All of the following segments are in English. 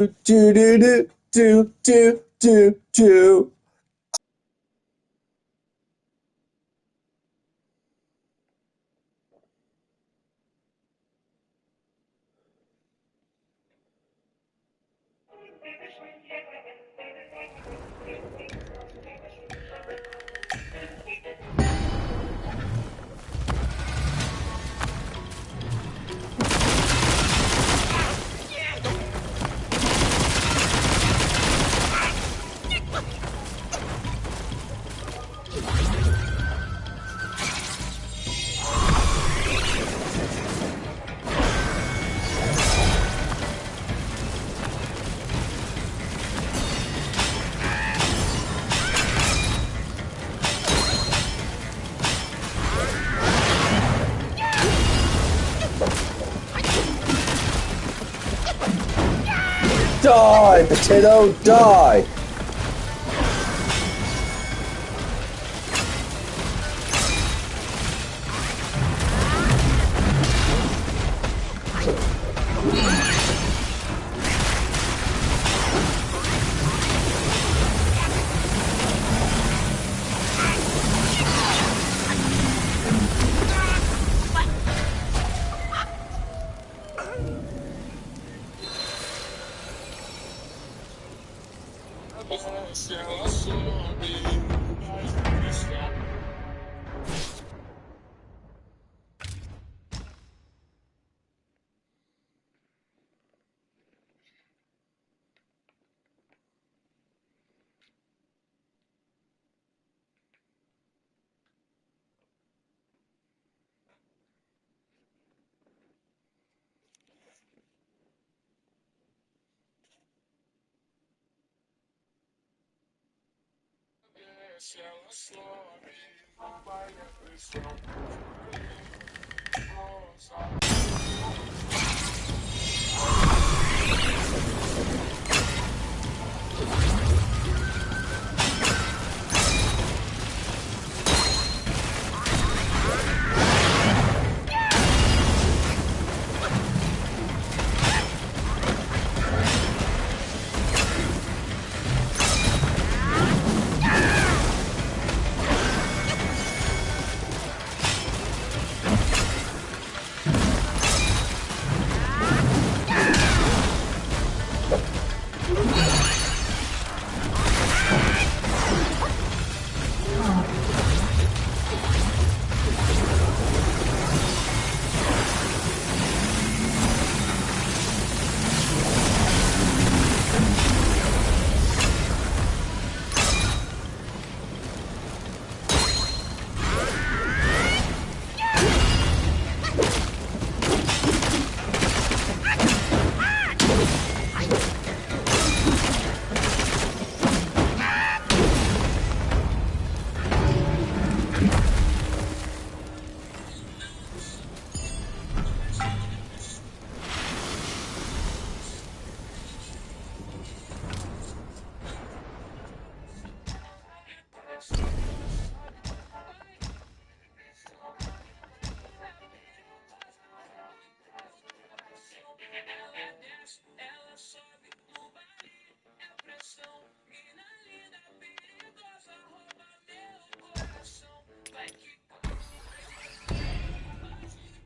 Do do do do do do do. Die, potato, die!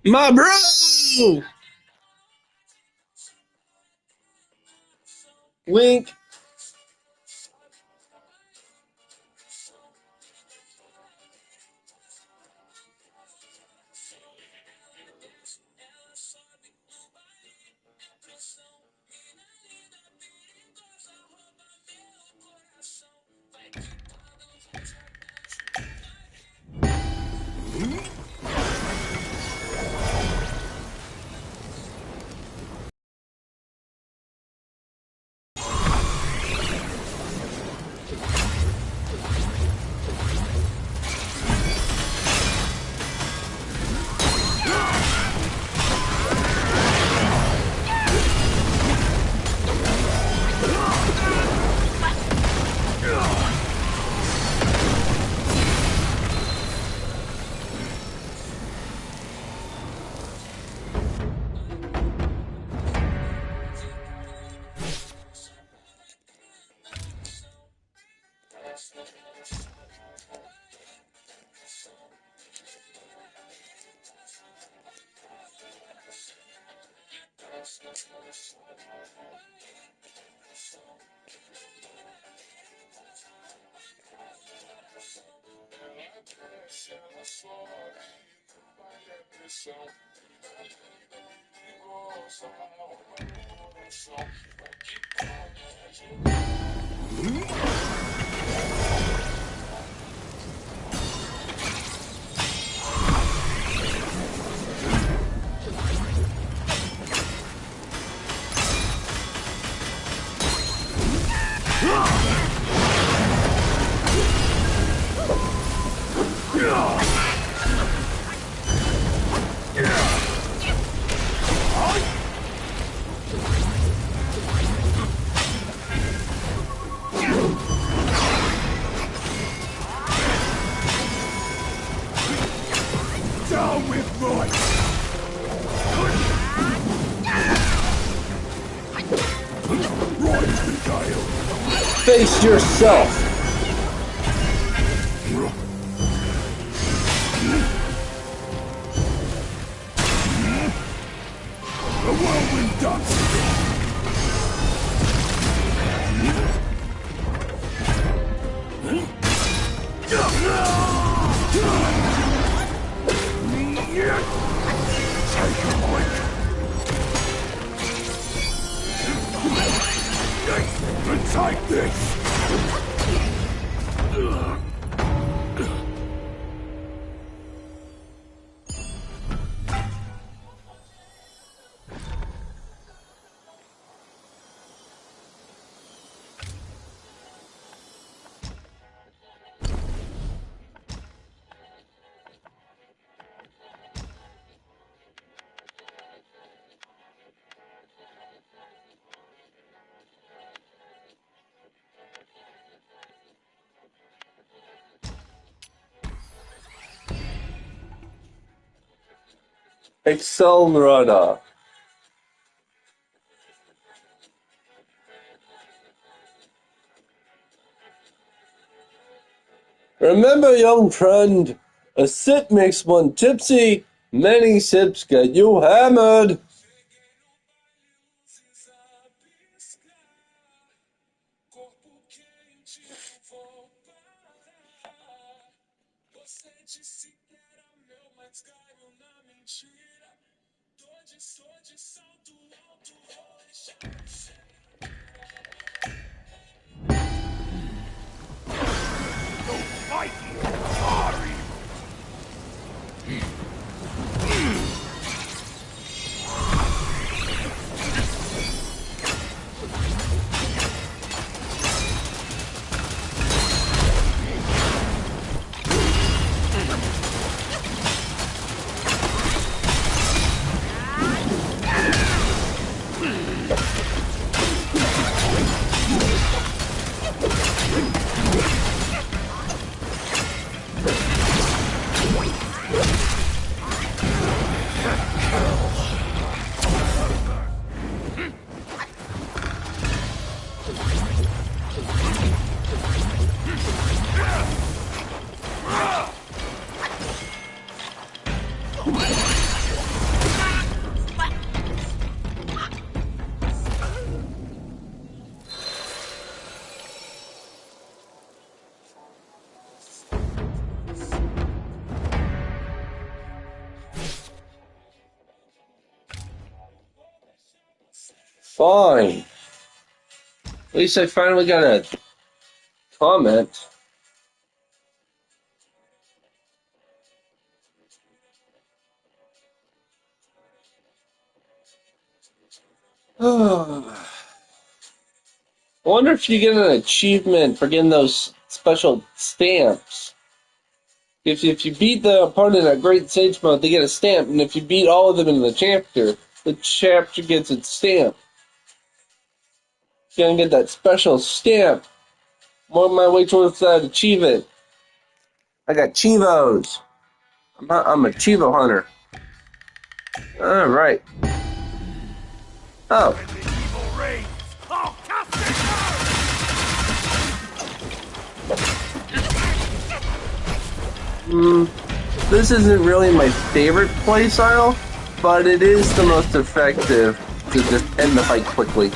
My bro! Wink. Down with right! Rise the gale! Face yourself. The whirlwind dust! Take a break! And take this! Accelerata. Remember, young friend, a sip makes one tipsy, many sips get you hammered. Fine. At least I finally got a comment. I wonder if you get an achievement for getting those special stamps. If you beat the opponent at Great Sage Mode, they get a stamp, and if you beat all of them in the chapter gets its stamp. You're gonna get that special stamp. I'm on my way towards that achievement. I got Chivos. I'm a Chivo hunter. Alright. Oh. This isn't really my favorite playstyle, but it is the most effective to just end the fight quickly.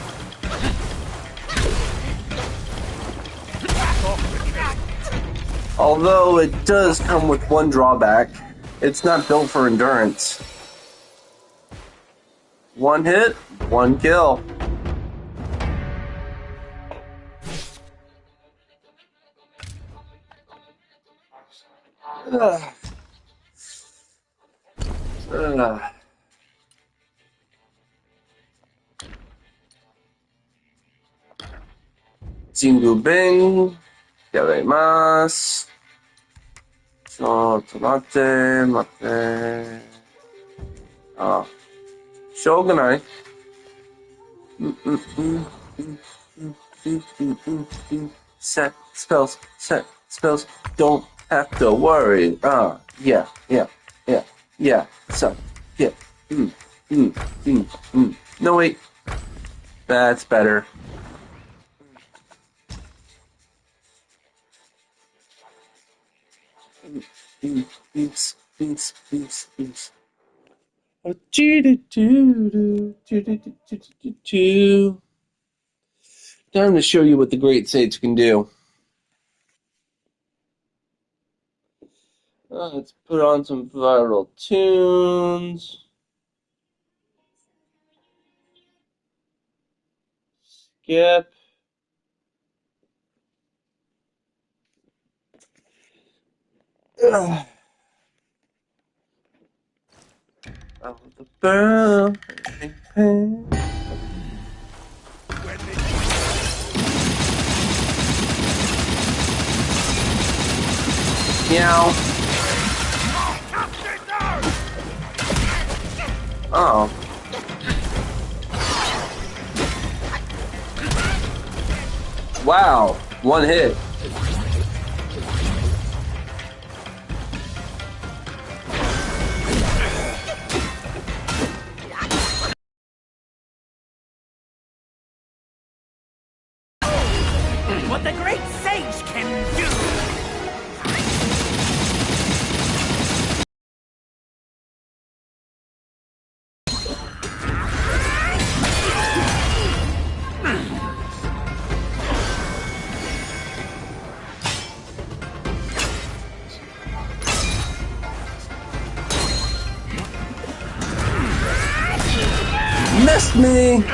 Although it does come with one drawback. It's not built for endurance. One hit, one kill. Jingu Bing, Gavaimasu. Mate. Shogunai. Set spells. Don't have to worry. Yeah. So, yeah. No, wait. That's better. Time to show you what the Great Sage can do. Let's put on some viral tunes. Skip. Oh, the bell. Meow. Oh. Wow. One hit. What the Great Sage can do! Missed me!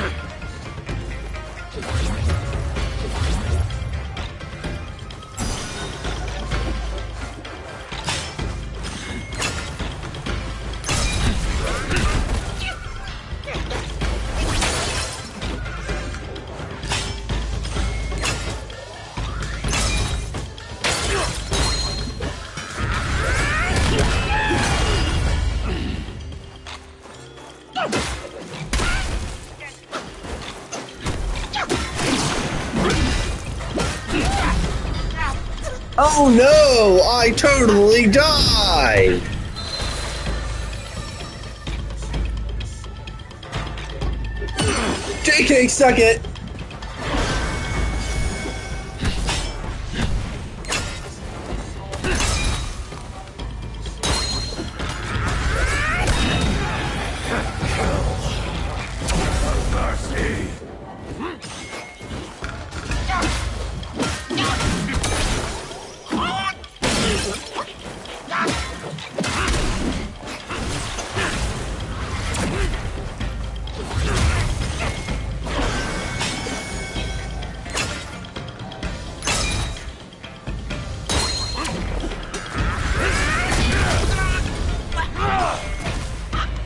Oh no! I totally died! JK, suck it!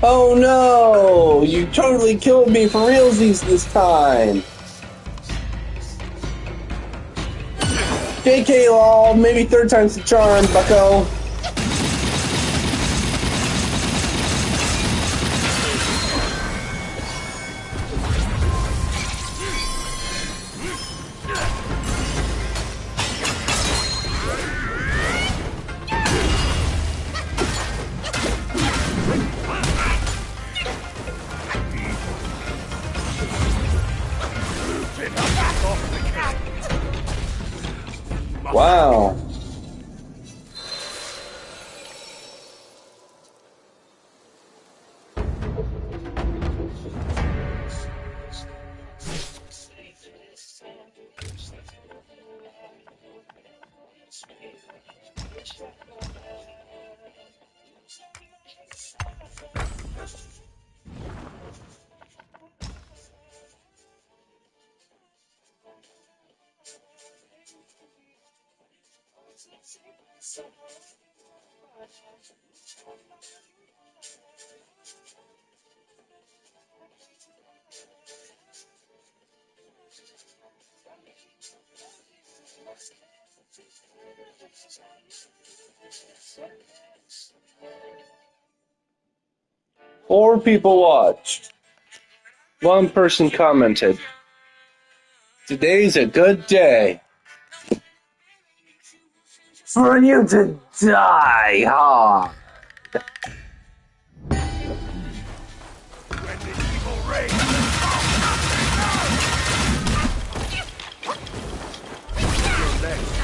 Oh no! You totally killed me for realsies this time! JK lol, maybe third time's the charm, bucko. Wow. Four people watched. One person commented, "Today's a good day for you to die hard." When the evil reign. You're next.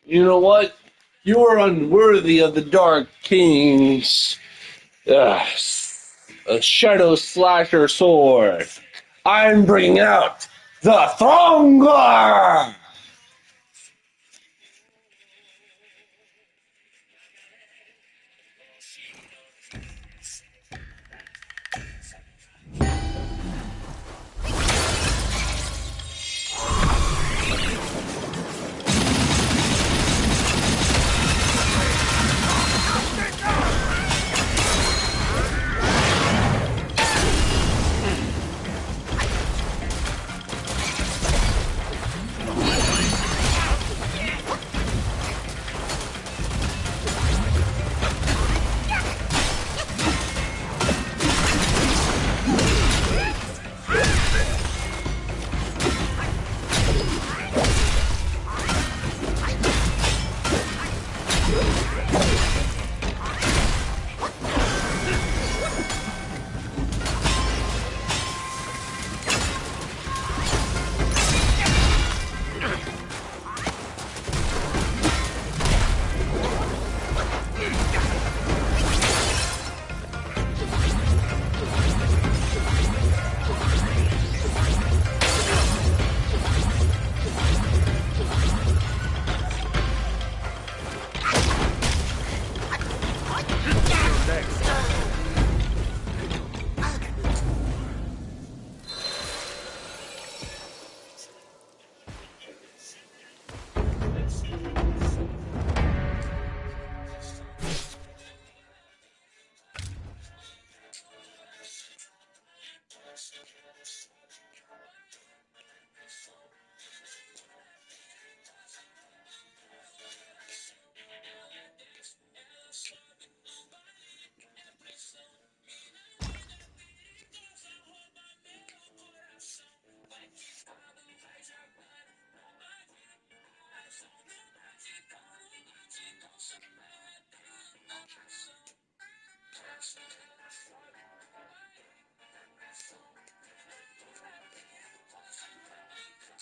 You know what? You are unworthy of the Dark King's a Shadow Slasher sword. I'm bringing out the Thronger!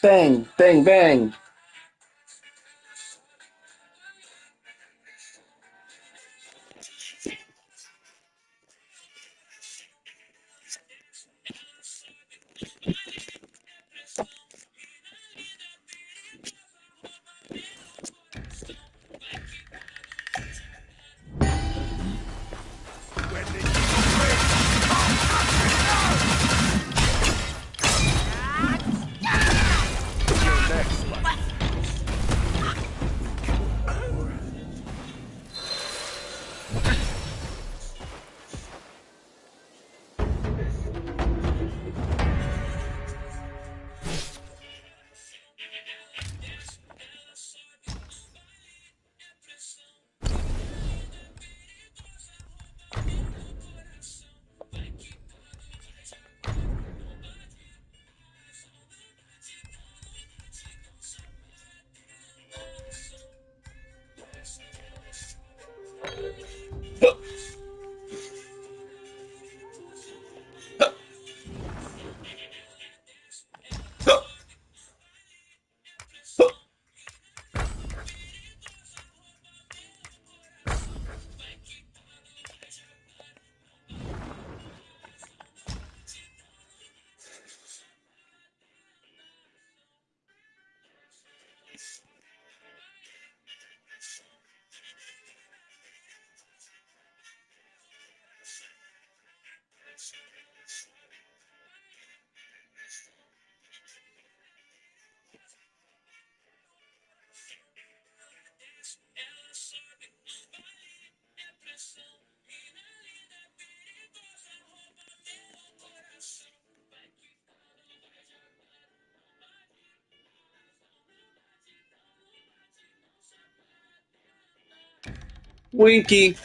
Bang, bang, bang. When the evil reign. You're next, Spike. Winky.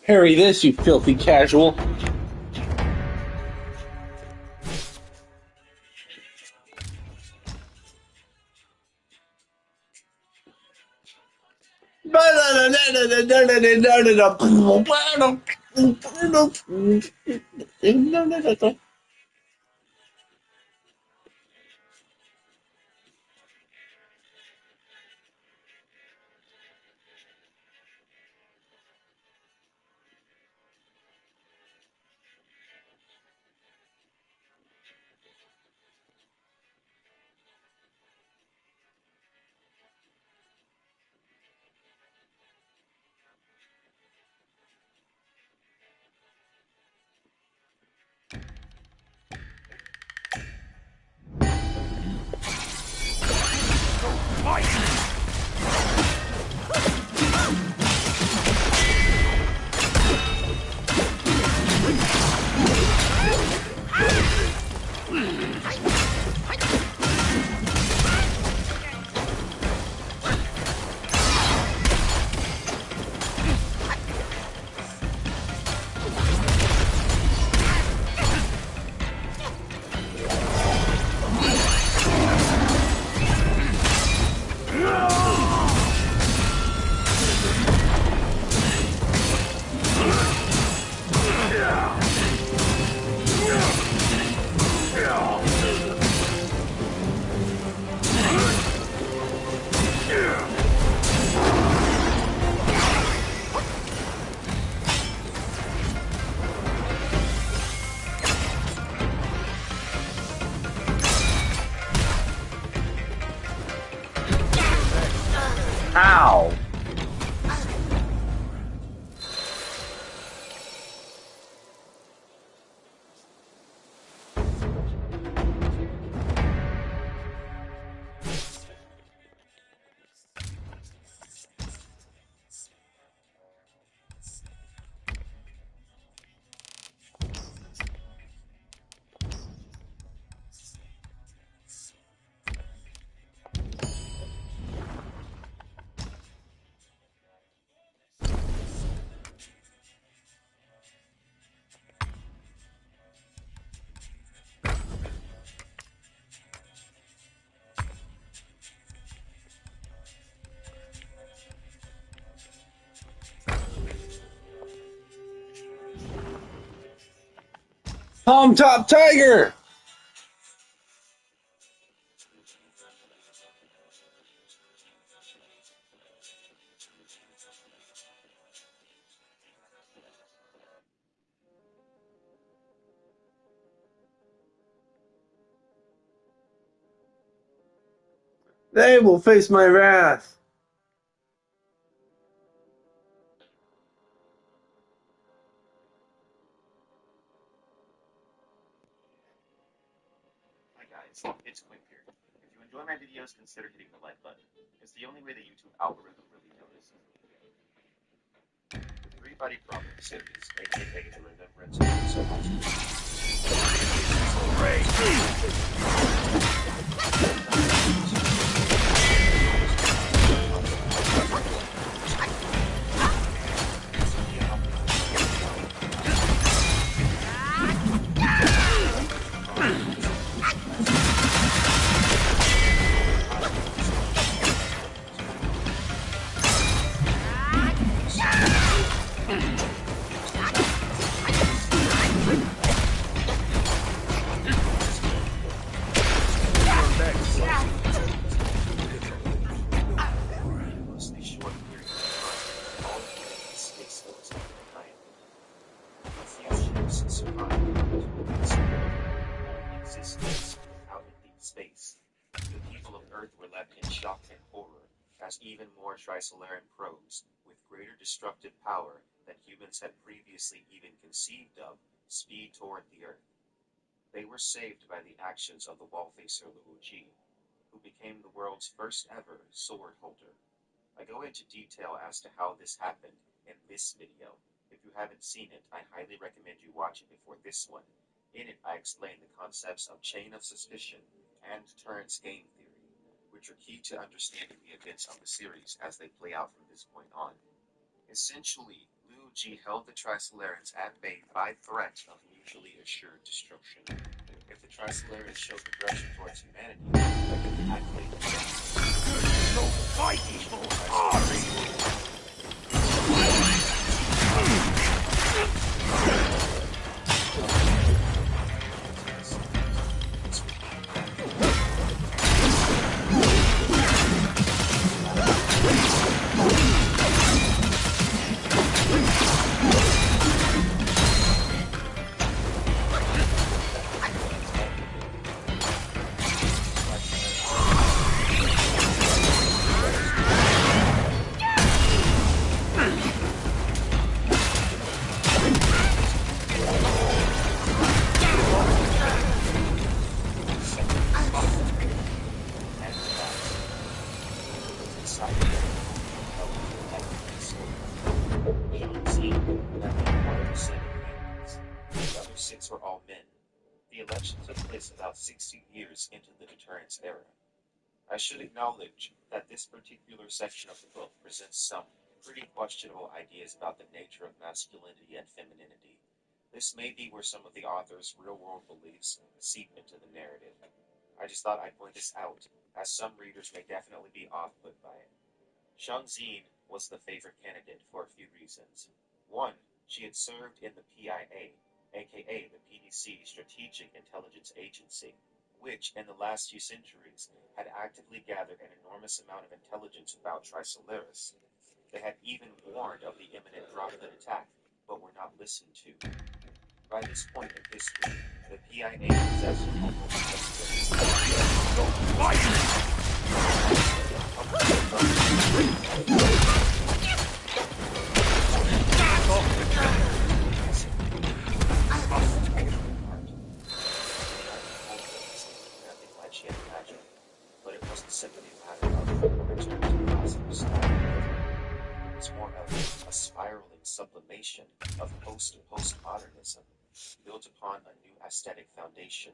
Harry this, you filthy casual. Ow! Palm Top Tiger! They will face my wrath. Hi guys, it's Quinn here. If you enjoy my videos, consider hitting the like button. It's the only way the YouTube algorithm really notices me. The Three Body Problem series, aka The Remembrance of mostly short period of time, all human space force at the time. A few ships survived to existence out in deep space. The people of Earth were left in shock and horror as even more Trisolaren probes, with greater destructive power than humans had previously even conceived of, speed toward the Earth. They were saved by the actions of the wall-facer Luo Ji, who became the world's first ever sword holder. I go into detail as to how this happened in this video. If you haven't seen it, I highly recommend you watch it before this one. In it, I explain the concepts of chain of suspicion and deterrence game theory, which are key to understanding the events of the series as they play out from this point on. Essentially, Luo Ji held the Trisolarans at bay by threat of mutually assured destruction. If the Trisolarans showed aggression towards humanity, they could activate No fight evil The other 6 were all men. The election took place about 60 years into the deterrence era. I should acknowledge that this particular section of the book presents some pretty questionable ideas about the nature of masculinity and femininity. This may be where some of the author's real-world beliefs seep into the narrative. I just thought I'd point this out, as some readers may definitely be off-put by it. Shang Xin was the favorite candidate for a few reasons. 1. She had served in the PIA, aka the PDC Strategic Intelligence Agency, which, in the last few centuries, had actively gathered an enormous amount of intelligence about Trisolaris. They had even warned of the imminent Droplet attack, but were not listened to. By this point in history, the PIA possessed but it wasn't simply a matter of return to positive style. It was more of a spiraling sublimation of postmodernism, built upon a new aesthetic foundation.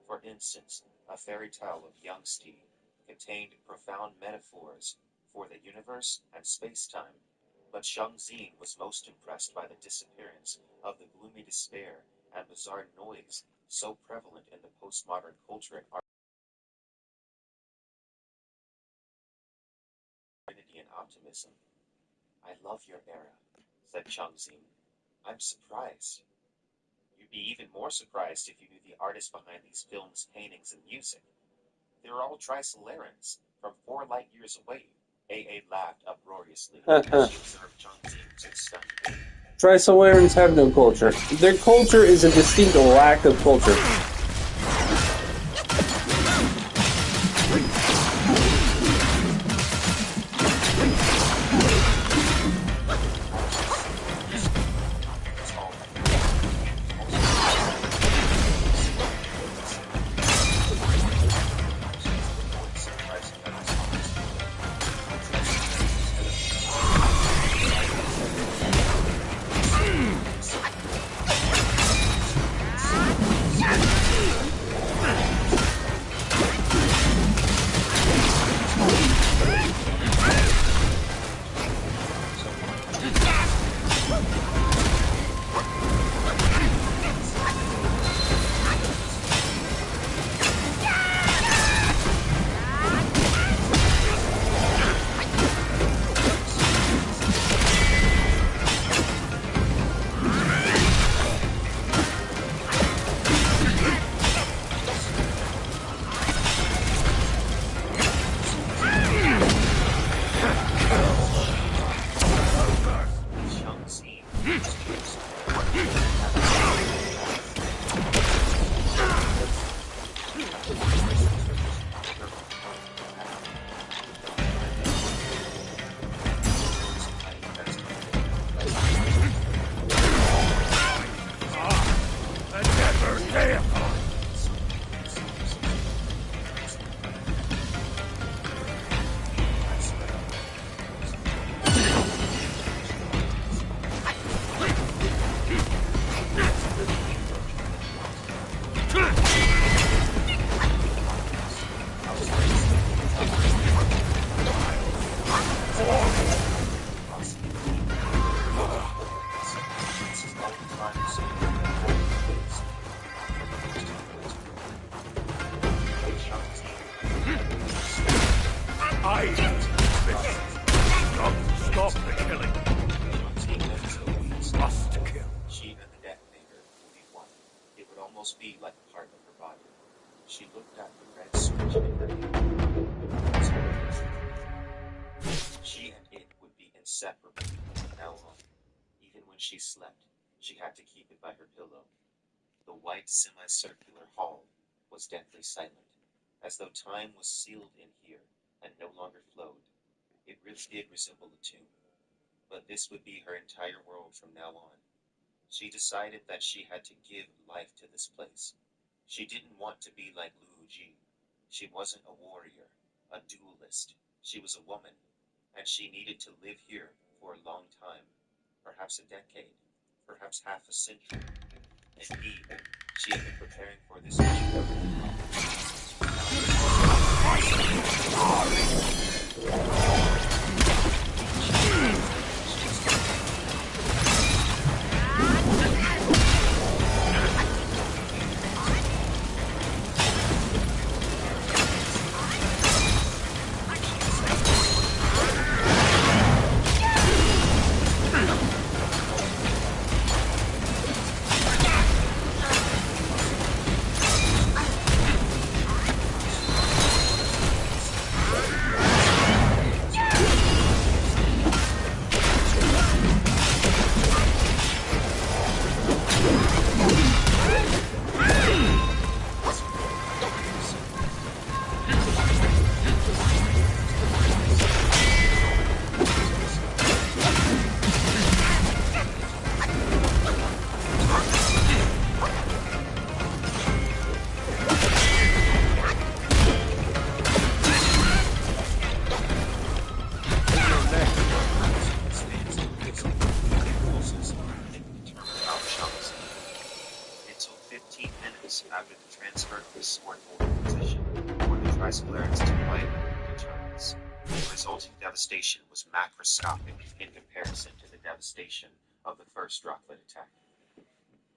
For instance, a fairy tale of Youngstee contained profound metaphors for the universe and space-time, but Shang Xin was most impressed by the disappearance of the gloomy despair and bizarre noise so prevalent in the postmodern culture and identity and optimism. I love your era, said Shang Xin. I'm surprised. You'd be even more surprised if you knew the artists behind these films, paintings, and music. They're all Trisolarans, from 4 light years away. AA laughed uproariously as she observed Shang Xin's stunned. Trisolarans have no culture. Their culture is a distinct lack of culture. Never damn. I stop the killing. Must kill. She and the detonator would be one. It would almost be like a part of her body. She looked at the red switch in her hand. She and it would be inseparable from now on. Even when she slept, she had to keep it by her pillow. The white semicircular hall was deathly silent, as though time was sealed in here and no longer flowed. It really did resemble a tomb. But this would be her entire world from now on. She decided that she had to give life to this place. She didn't want to be like Lu Ji. She wasn't a warrior, a duelist. She was a woman, and she needed to live here for a long time, perhaps a decade, perhaps half a century. Indeed, she had been preparing for this mission. After the transfer of the sword holding position for the Trisclerans to fight deterrence. The resulting devastation was macroscopic in comparison to the devastation of the first Drakvid attack.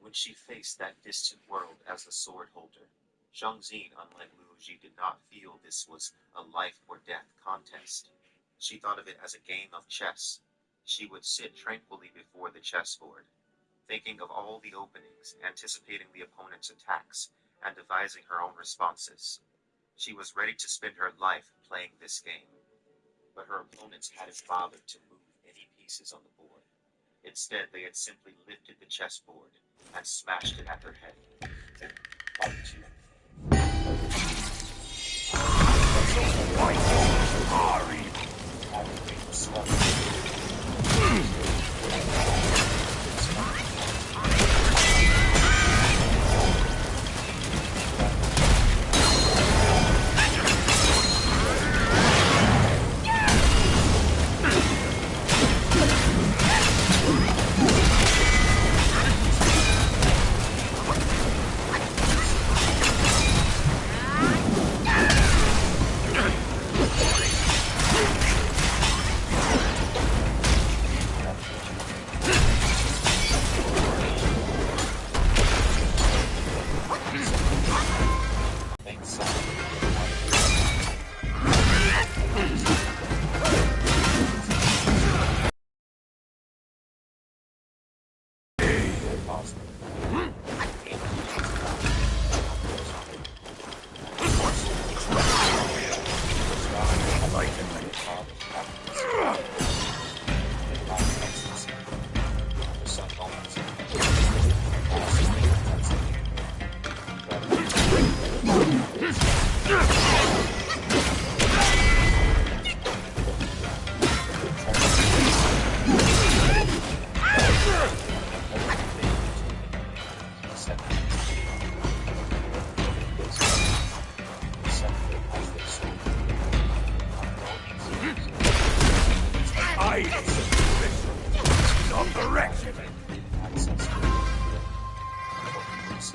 When she faced that distant world as the sword holder, Zhang Xin, unlike Lu Ji, did not feel this was a life or death contest. She thought of it as a game of chess. She would sit tranquilly before the chessboard, thinking of all the openings, anticipating the opponent's attacks, and devising her own responses. She was ready to spend her life playing this game. But her opponents hadn't bothered to move any pieces on the board. Instead, they had simply lifted the chessboard and smashed it at her head. Part 2. All the way to slaughter.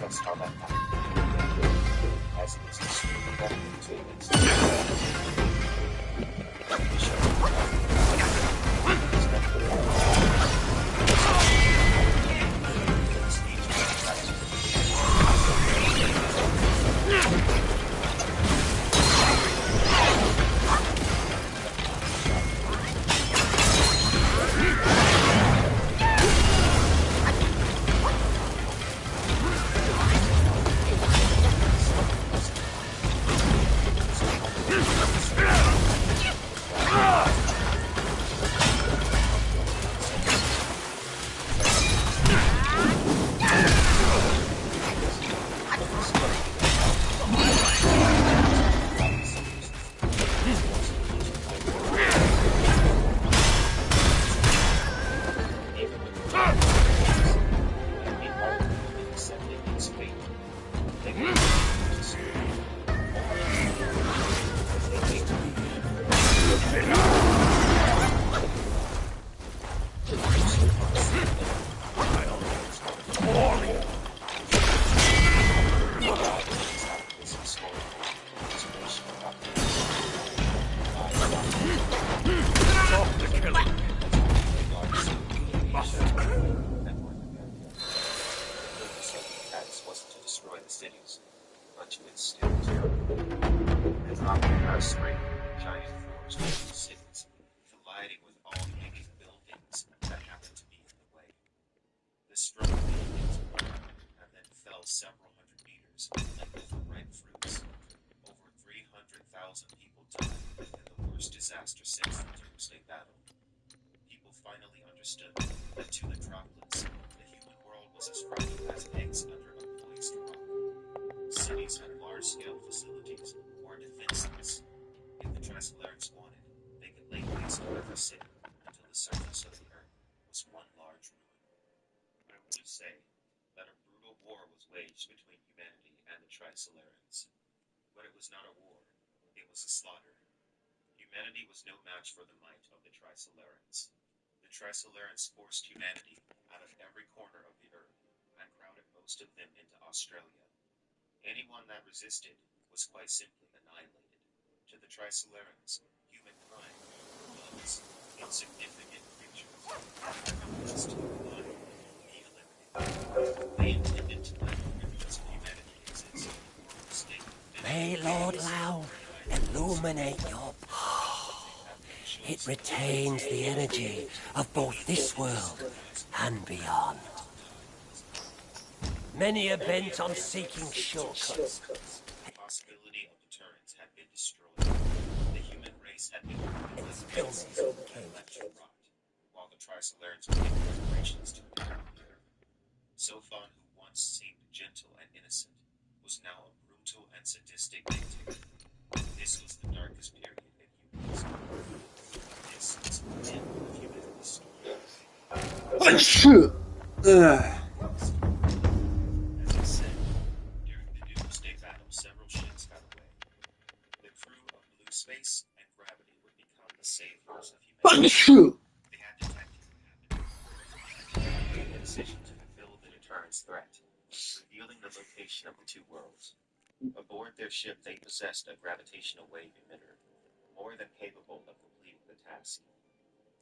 discuss how that happened, as it is extremely relevant to events. Several hundred meters, like with ripe fruits. Over 300,000 people died in the worst disaster since the Doomsday Battle. People finally understood that to the droplets, the human world was as rough as eggs under a poised rock. Cities had large-scale facilities or defenseless. If the Trisolarans wanted, they could lay waste to every city until the surface of the earth was one large ruin. I would say that a brutal war was waged between humanity and the Trisolarans. But it was not a war, it was a slaughter. Humanity was no match for the might of the Trisolarans. The Trisolarans forced humanity out of every corner of the earth and crowded most of them into Australia. Anyone that resisted was quite simply annihilated. To the Trisolarans, humankind was insignificant creatures, just to be eliminated. They intended to let the remnants of humanity exist. May Lord Lao illuminate your path. It retains the energy of both this world and beyond. Many are bent on seeking shortcuts. The possibility of deterrence had been destroyed. The human race had been left to rot, while the Trisolarans were making preparations to inherit the earth. Sophon, who once seemed gentle and innocent, was now a brutal and sadistic dictator. This was the darkest period in human history. This was the end of human history. As I said, during the Doomsday Battle, several ships got away. The crew of Blue Space and Gravity would become the saviors of humanity. They had detected what happened. They made the decision to fulfill the deterrence threat, revealing the location of the two worlds. Aboard their ship, they possessed a gravitational wave emitter, more than capable of completing the task.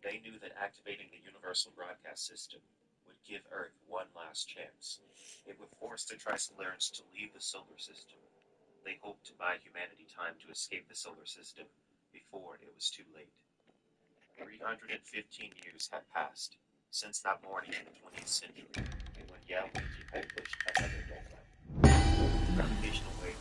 They knew that activating the Universal Broadcast System would give Earth one last chance. It would force the Trisolarans to leave the solar system. They hoped to buy humanity time to escape the solar system before it was too late. 315 years had passed since that morning in the 20th century, when Yao Mingji had pushed another deadline. Gravitational wave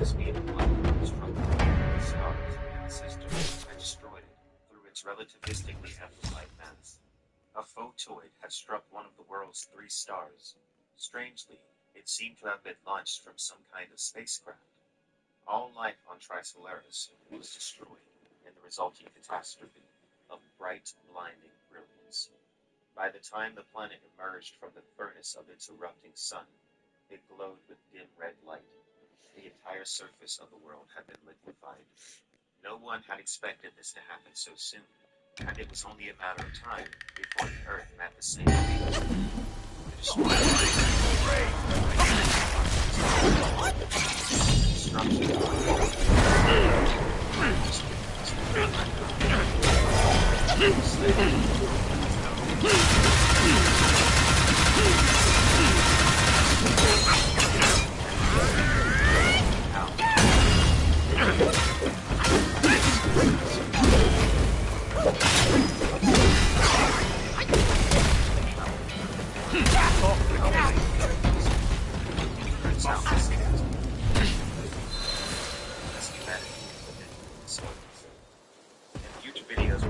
speed of light struck the stars in the system and destroyed it through its relativistically amplified mass. A photoid had struck one of the world's 3 stars. Strangely, it seemed to have been launched from some kind of spacecraft. All life on Trisolaris was destroyed in the resulting catastrophe of bright, blinding brilliance. By the time the planet emerged from the furnace of its erupting sun, it glowed with dim red light. The entire surface of the world had been liquefied. No one had expected this to happen so soon, and it was only a matter of time before the Earth met the same fate.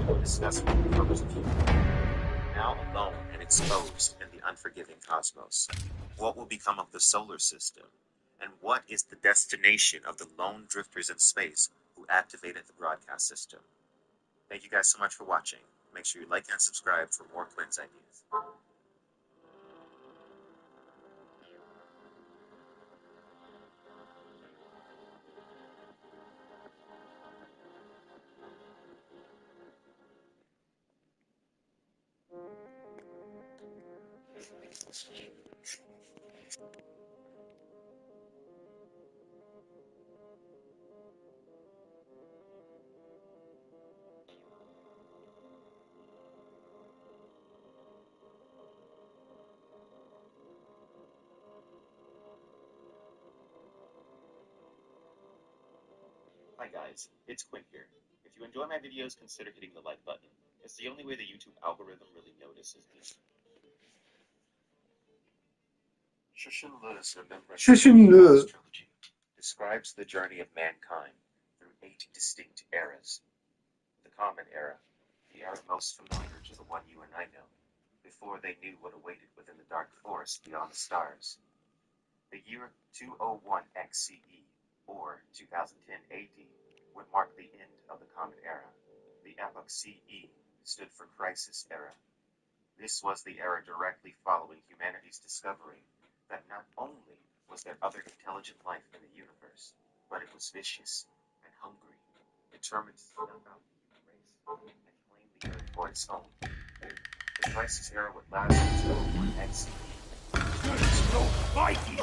The discuss what the purpose of human now alone and exposed in the unforgiving cosmos. What will become of the solar system? And what is the destination of the lone drifters in space who activated the broadcast system? Thank you guys so much for watching. Make sure you like and subscribe for more Quinn's ideas. Hi guys, it's Quinn here. If you enjoy my videos, consider hitting the like button. It's the only way the YouTube algorithm really notices me. Shushinlu's Shushinlu trilogy describes the journey of mankind through 8 distinct eras. The Common Era, the era most familiar to the one you and I know, before they knew what awaited within the dark forest beyond the stars. The year 201 XCE, or 2010 AD, would mark the end of the Common Era. The epoch CE stood for Crisis Era. This was the era directly following humanity's discovery that not only was there other intelligent life in the universe, but it was vicious and hungry, determined to snuff out the human race and claim the earth for its own. The Crisis Era would last until 1 XCE. There's no fighting!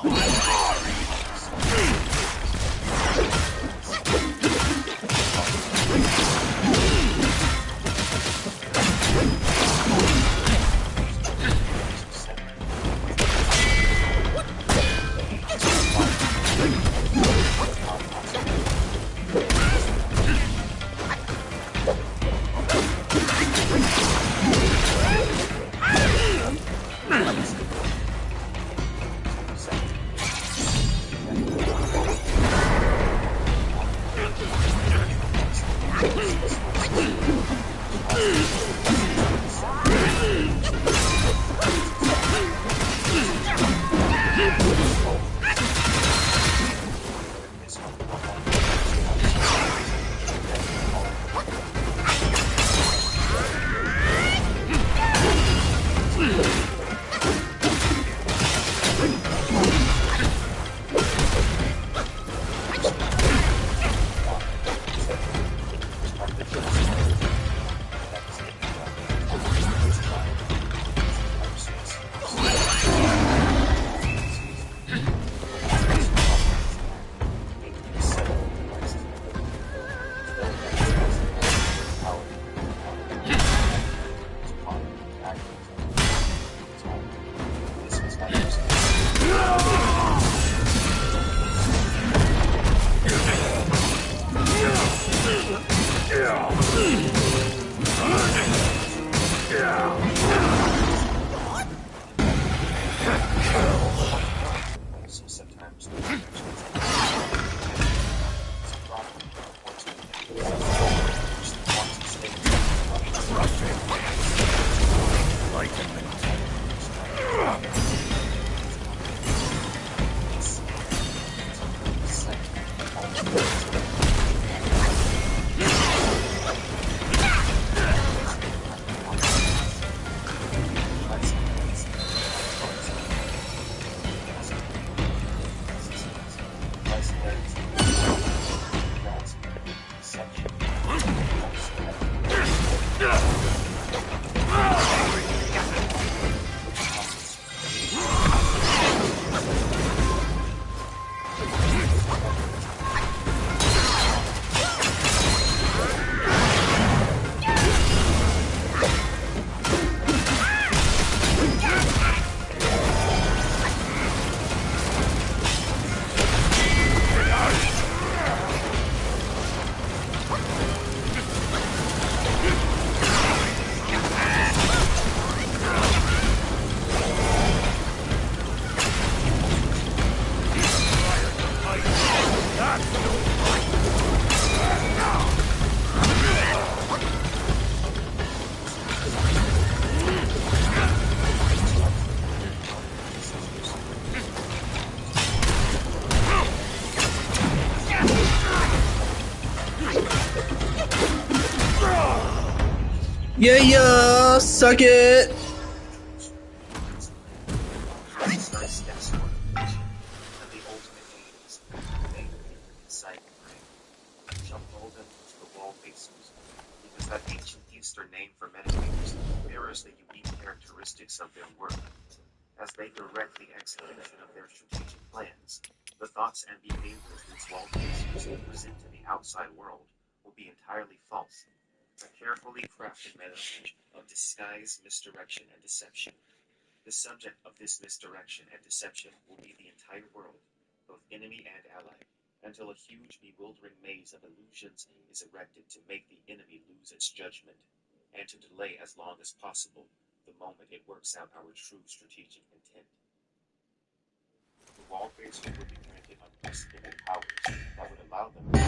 Yeah, suck it! Start steps toward completion, and the ultimate aim is to make inside the brain. We shall call them the wall facers, because that ancient Eastern name for meditators mirrors the unique characteristics of their work. As they direct the execution of their strategic plans, the thoughts and behaviors these wall facers present to the outside world will be entirely false. A carefully crafted melange of disguise, misdirection, and deception. The subject of this misdirection and deception will be the entire world, both enemy and ally, until a huge, bewildering maze of illusions is erected to make the enemy lose its judgment, and to delay as long as possible the moment it works out our true strategic intent. The wall facers would be granted unprecedented powers that would allow them to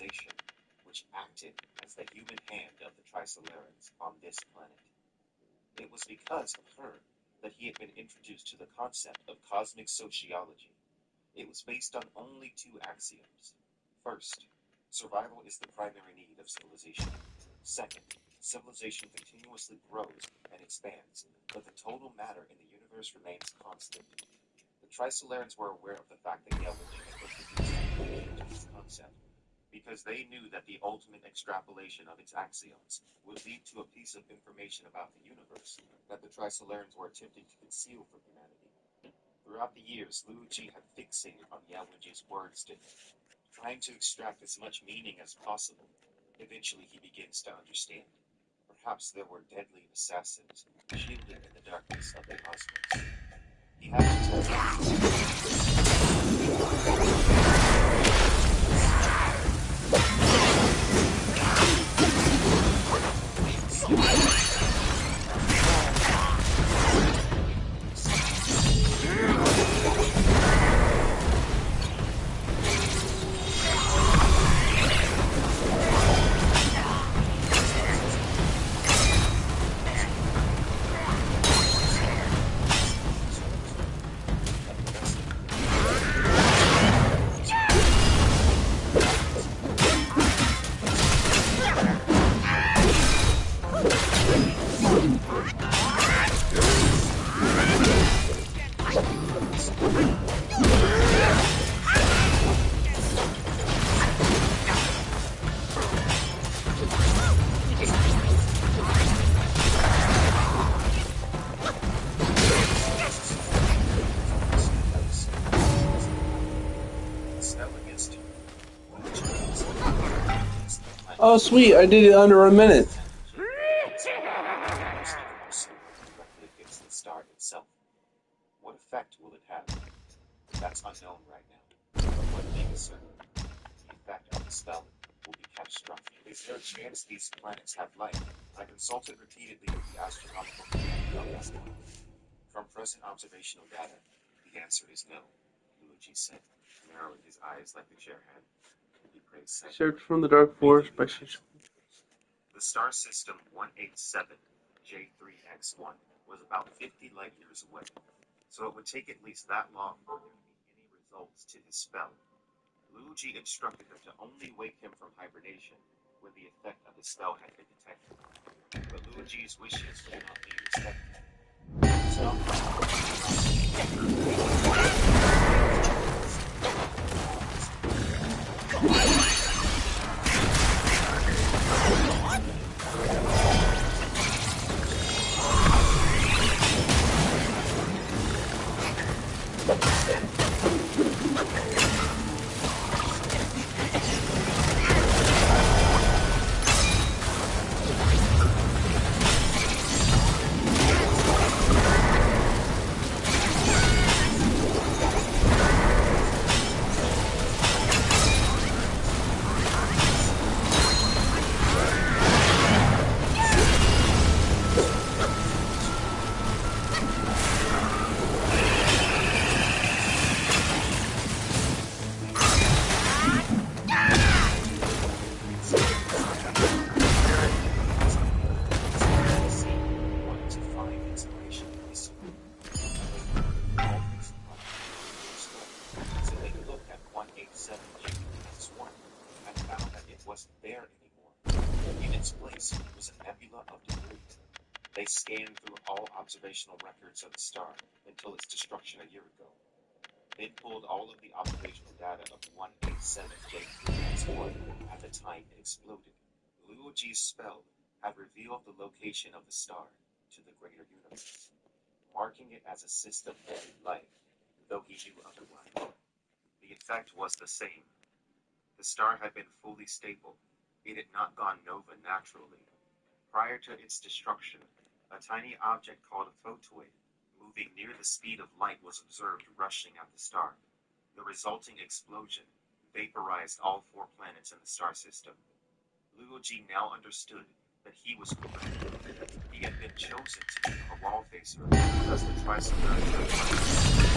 organization, which acted as the human hand of the Trisolarans on this planet. It was because of her that he had been introduced to the concept of cosmic sociology. It was based on only two axioms. First, survival is the primary need of civilization. Second, civilization continuously grows and expands, but the total matter in the universe remains constant. The Trisolarans were aware of the fact that Yelwich had introduced this concept, because they knew that the ultimate extrapolation of its axioms would lead to a piece of information about the universe that the Trisolarans were attempting to conceal from humanity. Throughout the years, Luigi had fixated on Yaluigi's words to him, trying to extract as much meaning as possible. Eventually he begins to understand. Perhaps there were deadly assassins, shielded in the darkness of the cosmos. He had to Oh, sweet, I did it under a minute. directly against the star itself. What effect will it have? That's unknown right now. But one thing is certain. The effect of the spell will be catastrophic. Is there a chance these planets have life? I consulted repeatedly with the astronomical community on this point. From present observational data, the answer is no, Luigi said, narrowing his eyes like the chair had. He praised Search from the Dark Forest by Shisha. The star system 187 J3X1 was about 50 light years away, so it would take at least that long for there to be any results to his spell. Luigi instructed him to only wake him from hibernation when the effect of his spell had been detected. But Luigi's wishes would not be respected. It's not They scanned through all observational records of the star until its destruction a year ago. Then pulled all of the observational data of 187J3X1 at the time it exploded. Luigi's spell had revealed the location of the star to the greater universe, marking it as a system of life, though he knew otherwise. The effect was the same. The star had been fully stable. It had not gone nova naturally. Prior to its destruction, a tiny object called a photoid, moving near the speed of light, was observed rushing at the star. The resulting explosion vaporized all 4 planets in the star system. Luigi now understood that he was correct. He had been chosen to become a wall facer because the Triceratops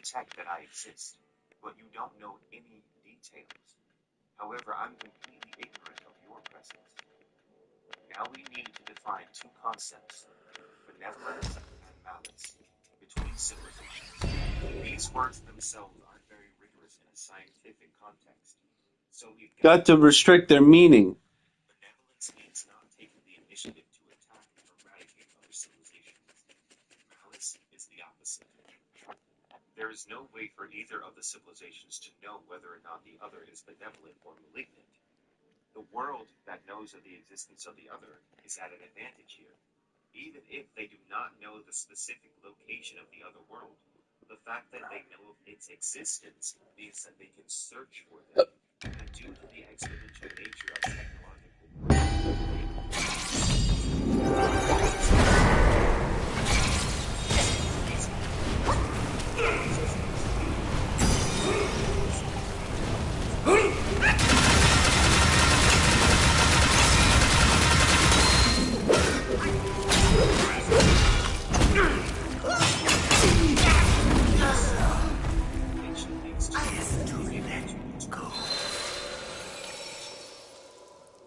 detect that I exist, but you don't know any details. However, I'm completely ignorant of your presence. Now we need to define 2 concepts, benevolence and malice, between civilizations. These words themselves aren't very rigorous in a scientific context, so we've Got to restrict their meaning. Benevolence means not taking the initiative to attack or eradicate other civilizations. Malice is the opposite. There is no way for either of the civilizations to know whether or not the other is benevolent or malignant. The world that knows of the existence of the other is at an advantage here. Even if they do not know the specific location of the other world, the fact that they know of its existence means that they can search for them, and due to the exponential nature of technological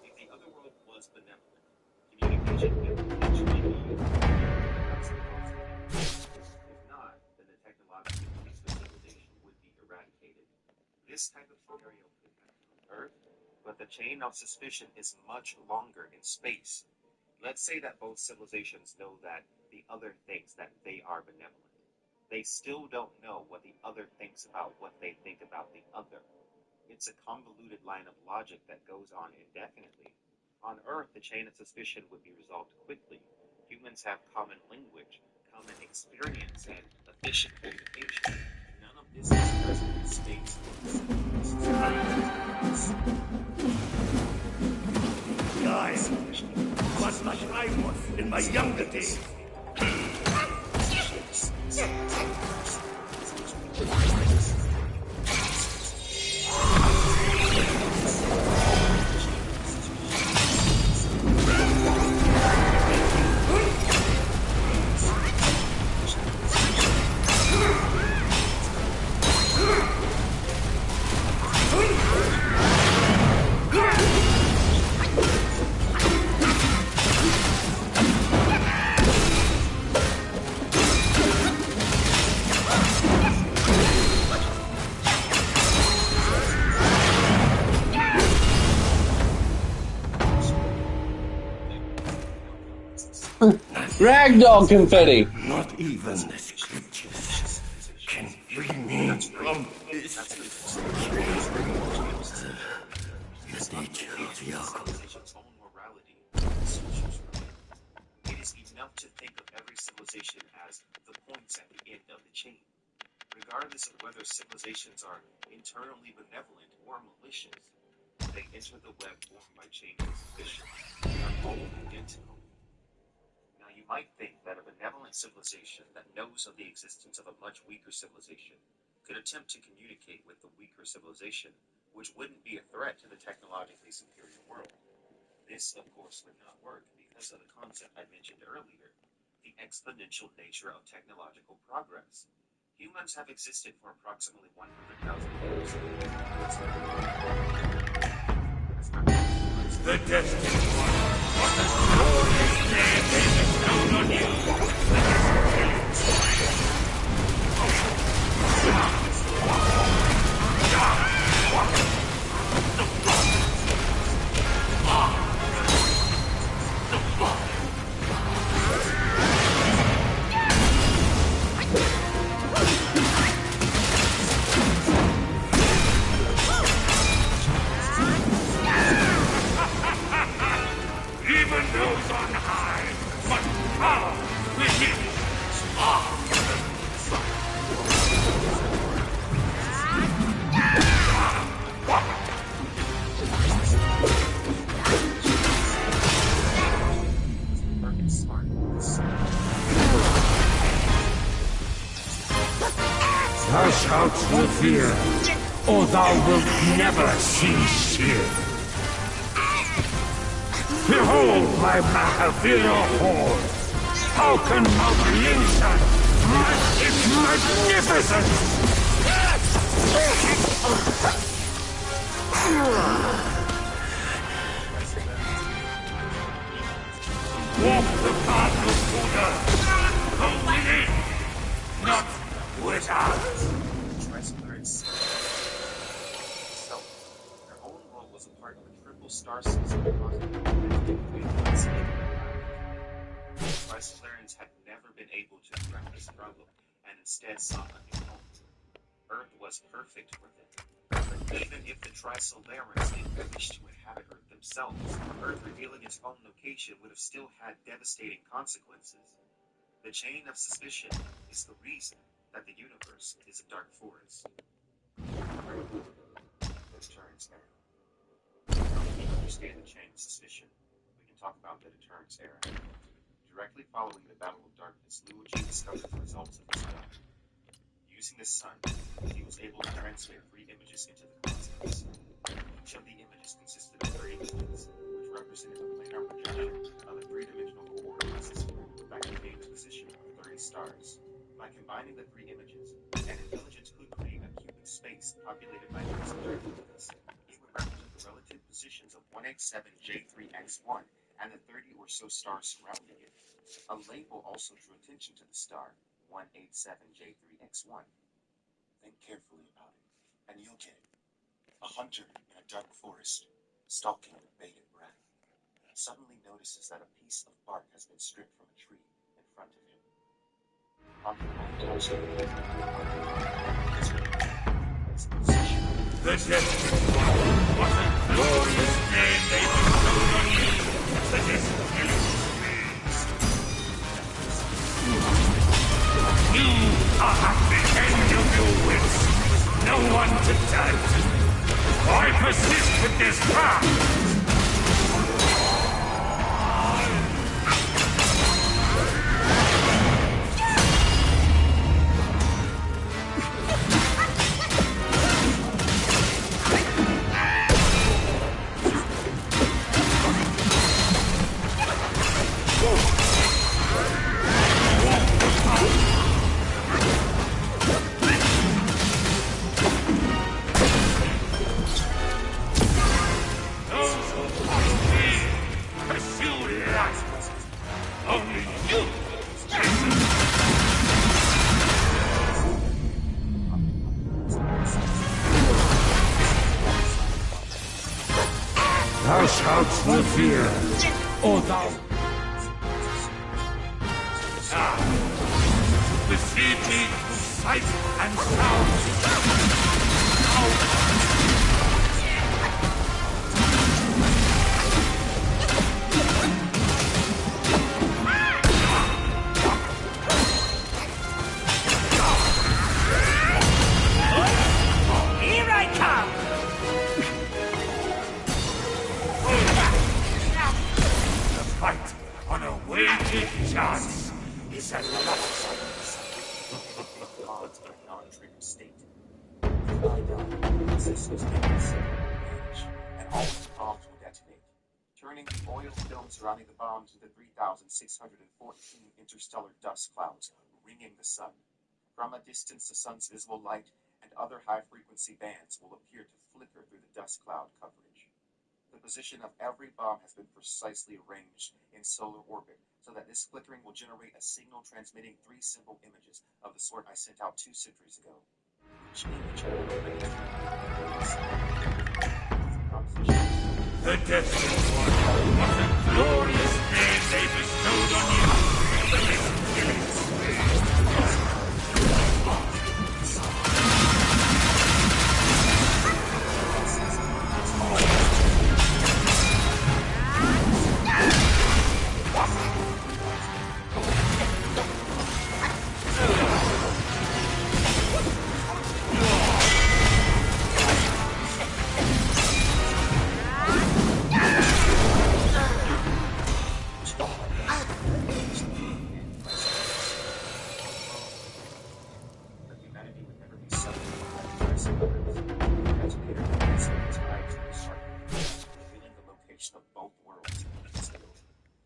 If the other world was benevolent, This type of scenario could happen on Earth, but the chain of suspicion is much longer in space. Let's say that both civilizations know that the other thinks that they are benevolent. They still don't know what the other thinks about what they think about the other. It's a convoluted line of logic that goes on indefinitely. On Earth, the chain of suspicion would be resolved quickly. Humans have common language, common experience, and efficient communication. None of this is present in space. I was like I was in my younger days. Ragdoll confetti. Not even the scriptures can free me from this. The nature of Yaakov. Civilization's own morality. It is enough to think of every civilization as the points at the end of the chain. Regardless of whether civilizations are internally benevolent or malicious, they enter the web formed by chain of suspicion. They are all identical. Now you might think that a benevolent civilization that knows of the existence of a much weaker civilization could attempt to communicate with the weaker civilization, which wouldn't be a threat to the technologically superior world. This, of course, would not work because of the concept I mentioned earlier, the exponential nature of technological progress. Humans have existed for approximately 100,000 years. The destined one. What a glorious name is bestowed on you. Even those on high must power within. Perfect smart. Thou shalt not fear, or thou wilt never cease here. Behold my Mahavira horde! How can Mount Linsa match its magnificence? Walk the path of Buddha! Go within, not without! Tricerators itself. Their own world was a part of a triple star system constantly connected with landscape. Tricerators had never been able to correct this problem and instead sought a new home. Earth was perfect for them. But even if the Tricerators didn't wish to inhabit Earth themselves, Earth revealing its own location would have still had devastating consequences. The chain of suspicion is the reason that the universe is a dark forest. Deterrence era. Now that we understand the chain of suspicion, we can talk about the deterrence era. Directly following the Battle of Darkness, Luo Ji discovered the results of his study. Using the sun, he was able to translate 3 images into the cosmos. Each of the images consisted of 3 images, which represented a planar projection of a 3-dimensional coordinate system that contained the position of 30 stars. By combining the 3 images, an intelligence could create a cubic space populated by those 3 images. It would represent the relative positions of 187J3X1 and the 30 or so stars surrounding it. A label also drew attention to the star, 187J3X1. Think carefully about it, and you'll get it. A hunter in a dark forest, stalking with bated breath, suddenly notices that a piece of bark has been stripped from a tree in front of him. On the The Destined One, what a glorious name they bestowed on you! The Destined You are at the end of your wits, with no one to turn to. Why persist with this path? Thou shalt not fear, or thou... Besieging sight and Here I come! fight on a wagered chance is at last. bonds in a non-triggered state. The systems can be set range, and all of the bombs will detonate, turning the oil film surrounding the bombs into 3,614 interstellar dust clouds, ringing the sun. From a distance, the sun's visible light and other high-frequency bands will appear to flicker through the dust cloud coverage. The position of every bomb has been precisely arranged in solar orbit so that this flickering will generate a signal transmitting 3 simple images of the sort I sent out 2 centuries ago. Each image will arrange The Destined One, what a glorious name they bestowed on you!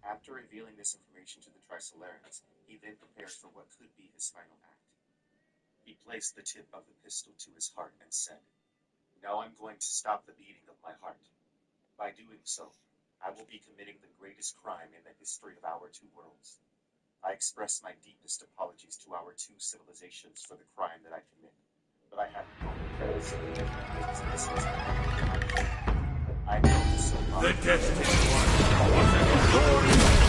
After revealing this information to the Trisolarans, he then prepared for what could be his final act. He placed the tip of the pistol to his heart and said, "Now I'm going to stop the beating of my heart. By doing so, I will be committing the greatest crime in the history of our 2 worlds. I express my deepest apologies to our 2 civilizations for the crime that I commit, but I have no regrets. I know this so The Destined One, what a glorious...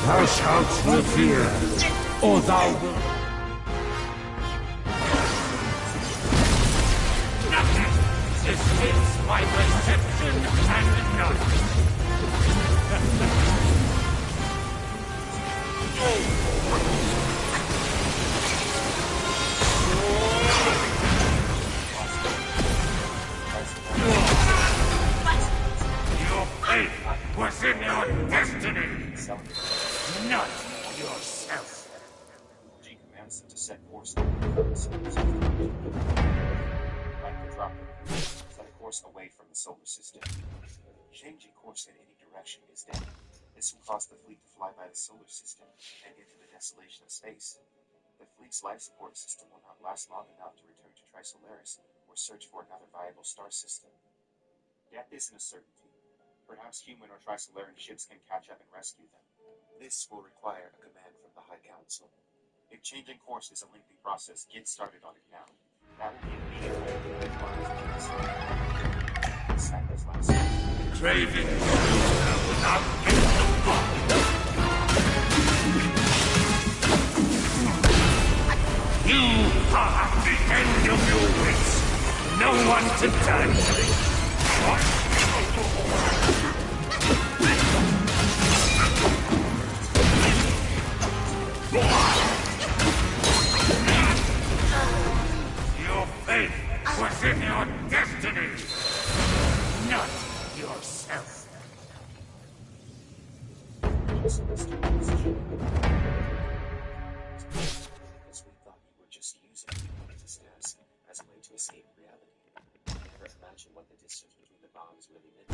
Thou shalt not fear, or thou wilt... Nothing escapes my perception. was in your destiny, Some not yourself. G commands them to set course away from the solar system. Like the droplet, set a course away from the solar system. Changing course in any direction is deadly. This will cause the fleet to fly by the solar system and into the desolation of space. The fleet's life support system will not last long enough to return to Trisolaris or search for another viable star system. Death isn't a certainty. Perhaps human or Trisolarian ships can catch up and rescue them. This will require a command from the High Council. If changing course is a lengthy process, get started on it now. That will be immediately Cyclops last Craving will not get the You are at the end of your wits. No one to turn to. Your fate was in your destiny, not yourself. just listed in position. Because we thought you were just using this as a way to escape reality. Never imagined what the distance between the bombs really meant.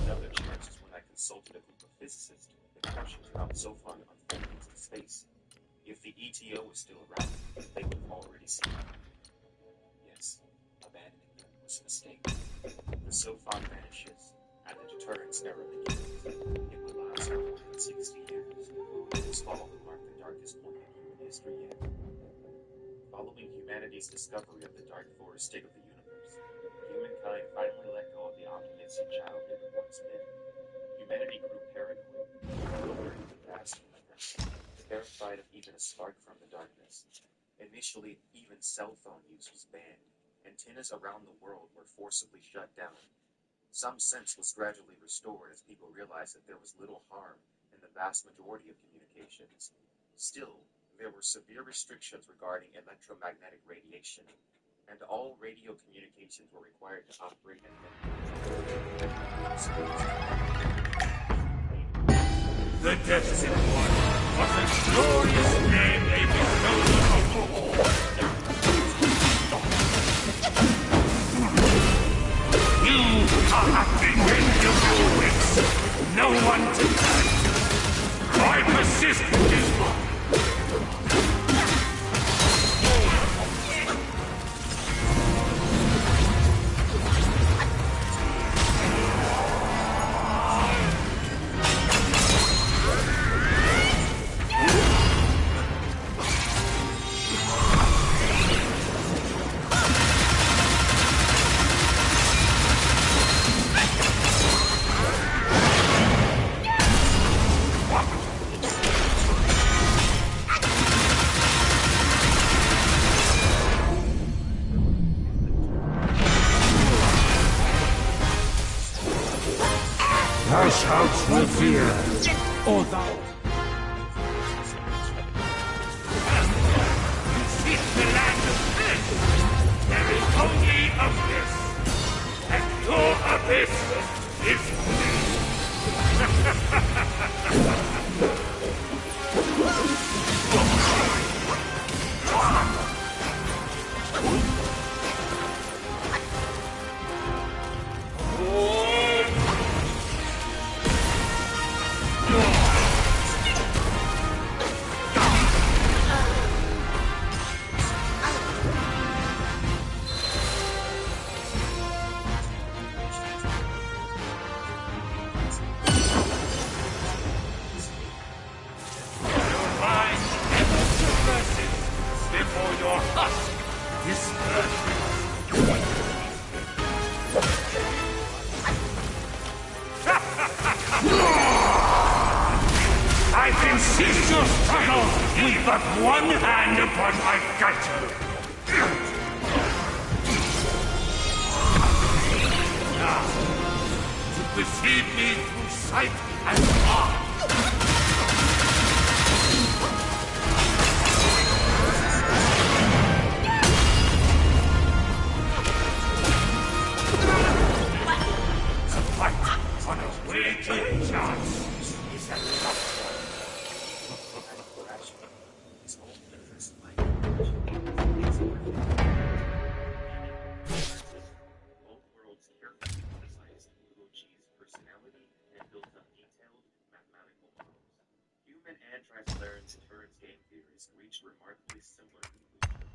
Another chance was when I consulted a group of physicists. The questions around so far unfoldings in space. If the ETO was still around, they would have already seen it. Yes, abandoning them was a mistake. The Sophon vanishes, and the deterrence era begins. It will last for more than 60 years. This fall will mark the darkest point in human history yet. Following humanity's discovery of the dark forest state of the universe, humankind finally let go of the optimistic child it had once been. Humanity grew paranoid, over the vast universe, terrified of even a spark from the darkness. Initially, even cell phone use was banned. Antennas around the world were forcibly shut down. Some sense was gradually restored as people realized that there was little harm in the vast majority of communications. Still, there were severe restrictions regarding electromagnetic radiation, and all radio communications were required to operate at The Destined One was a glorious name they bestowed upon You are at the end of your wits. No one to turn to. I persist with this one. Thou shalt not fear, or thou... You seek the land of bliss. There is only abyss, and your abyss is before your husk disperses. I can cease your struggle with but one hand upon my gutter. Now, to perceive me through sight and thought. On a way little chance is a tough Both worlds carefully emphasized Luo Ji's personality and built up detailed mathematical models. Human and Trisolarans deterrence game theories reached remarkably similar conclusions.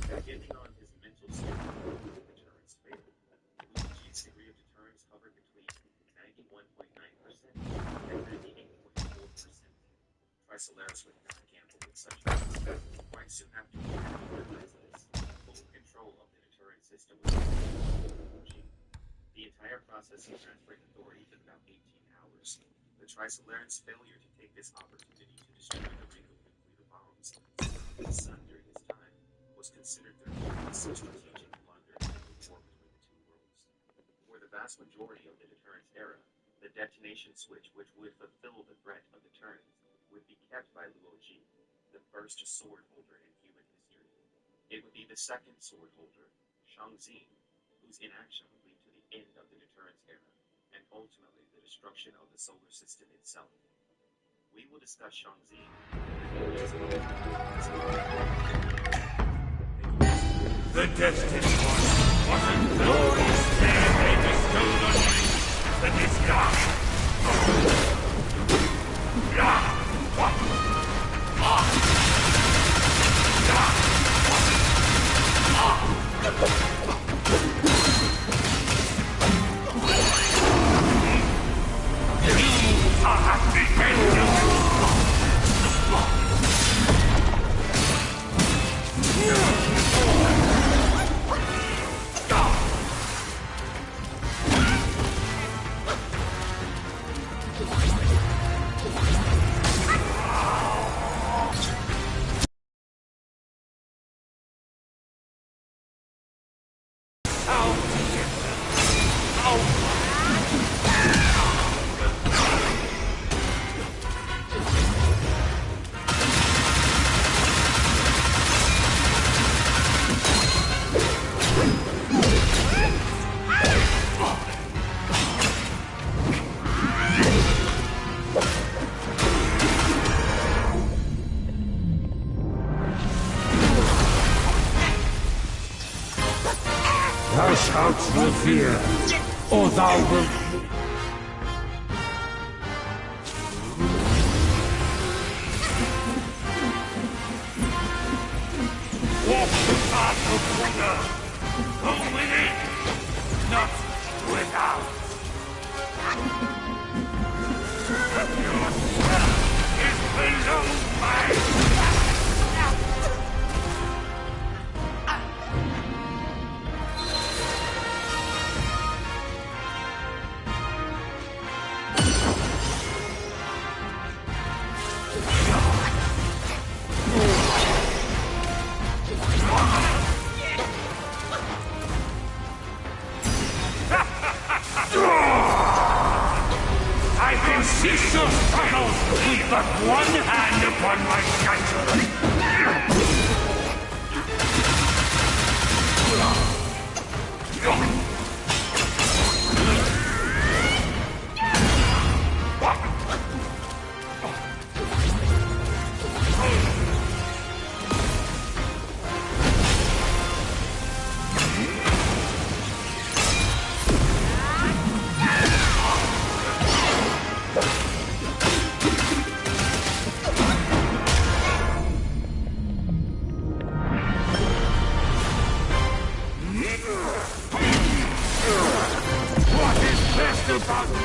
Beginning on his mental state, deterrence failed. Luo Ji's degree of deterrence hovered between 91.9% and 98.4%. Trisolarus would not gamble with such odds. Quite soon after humanity realized this, full control of the deterrent system was given to Luo Ji. The entire process of transferring authority took about 18 hours. The Trisolarans' failure to take this opportunity to destroy the ring of nuclear bombs surrounding the sun during his time was considered their greatest strategic blunder during the war between the two worlds. For the vast majority of the deterrence era, the detonation switch which would fulfill the threat of deterrence would be kept by Luo Ji, the first sword holder in human history. It would be the second sword holder, Shang Xin, whose inaction would lead to the end of the deterrence era, and ultimately the destruction of the solar system itself. We will discuss Shang Xin. The Destined One. What a glorious day they bestowed on me. The disguise. Thou shalt not fear, or thou wilt. Walk the path of wonder. Go within, not without. Your strength is below mine. I can cease your struggles with but one hand upon my What is best about me?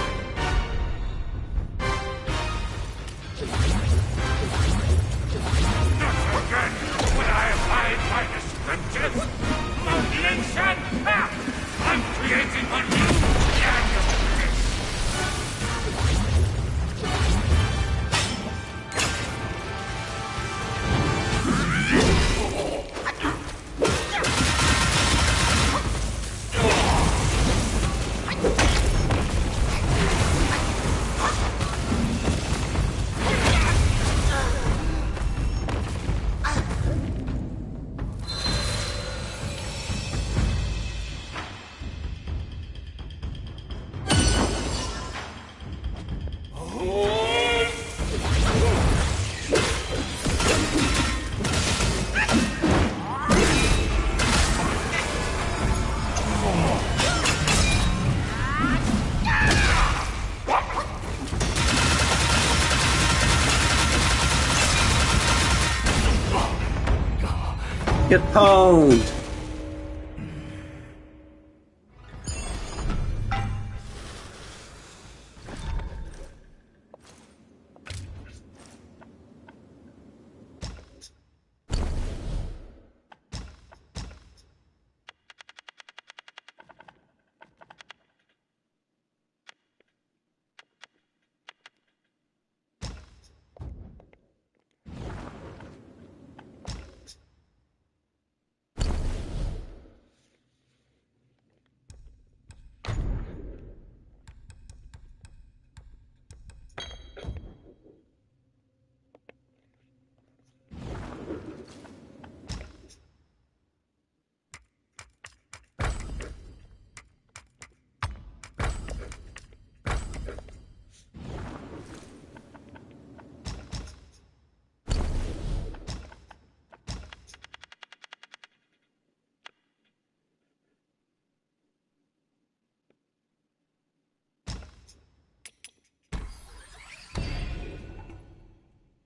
Not again would I abide by the scriptures! Mutilation! I'm creating a new end of this! Get pwned.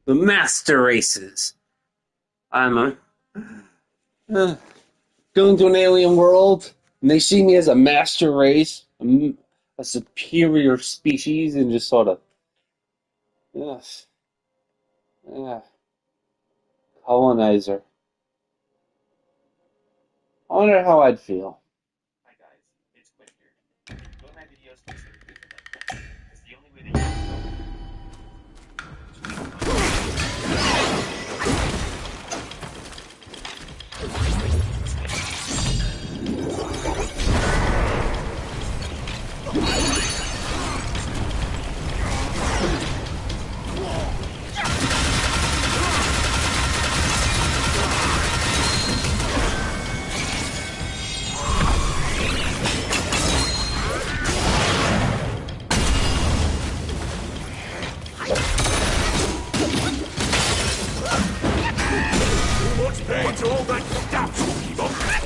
The master races. I'm going to an alien world, and they see me as a master race, a superior species, and just sort of, yes, yeah, colonizer. I wonder how I'd feel. Hi guys, it's Quinn here. Enjoy my videos, consider clicking like that. It's the only way that you can help me. What's paid to all that stuff, Pokemon?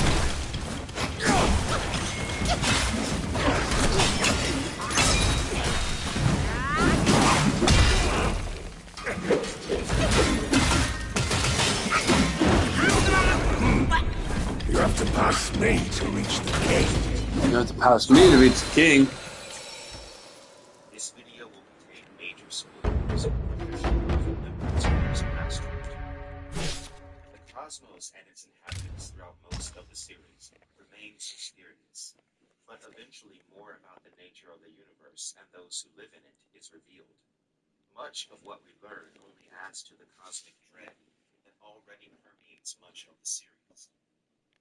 You have to pass me to reach the king. You have to pass me to reach the king. This video will contain major spoilers and remembrance of astrology. The cosmos and its inhabitants throughout most of the series remains mysterious, but eventually more about the nature of the universe and those who live in it is revealed. Much of what we learn only adds to the cosmic dread that already permeates much of the series.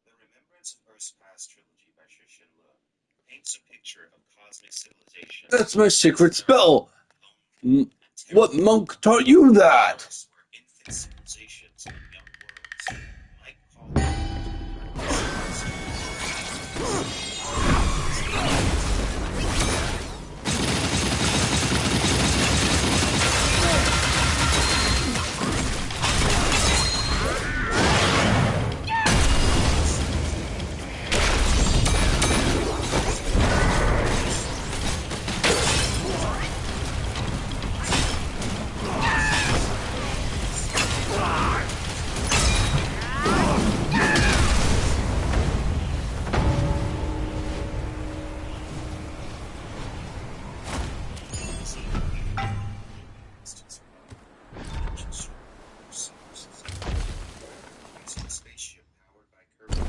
The Remembrance of Earth's Past trilogy by Cixin Le paints a picture of cosmic civilization. That's my secret spell. Lonely, and What monk taught you that? where infant civilizations and young worlds might call them using a spaceship powered by Kirby.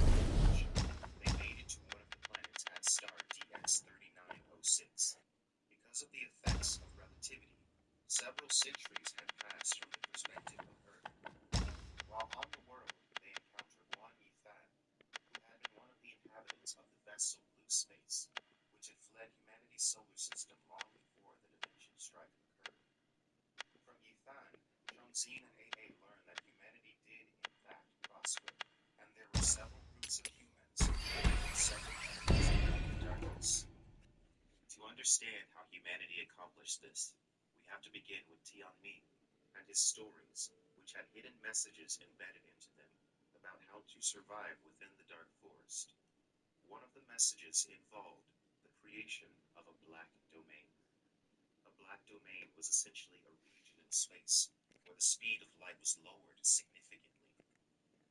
They made it to one of the planets at star DX3906. Because of the effects of relativity, several centuries had passed from the perspective of Earth. While on the world, they encountered Juan Yifan, who had been one of the inhabitants of the vessel Blue Space, which had fled humanity's solar system long before the dimension strike occurred. From Yifan, Zhongxin and AA learned that humanity did, in fact, prosper, and there were several groups of humans living in several planets around the darkness. To understand how humanity accomplished this, we have to begin with Tianmi and his stories, which had hidden messages embedded into them about how to survive within the Dark Forest. One of the messages involved the creation of a black domain. A black domain was essentially a region in space where the speed of light was lowered significantly.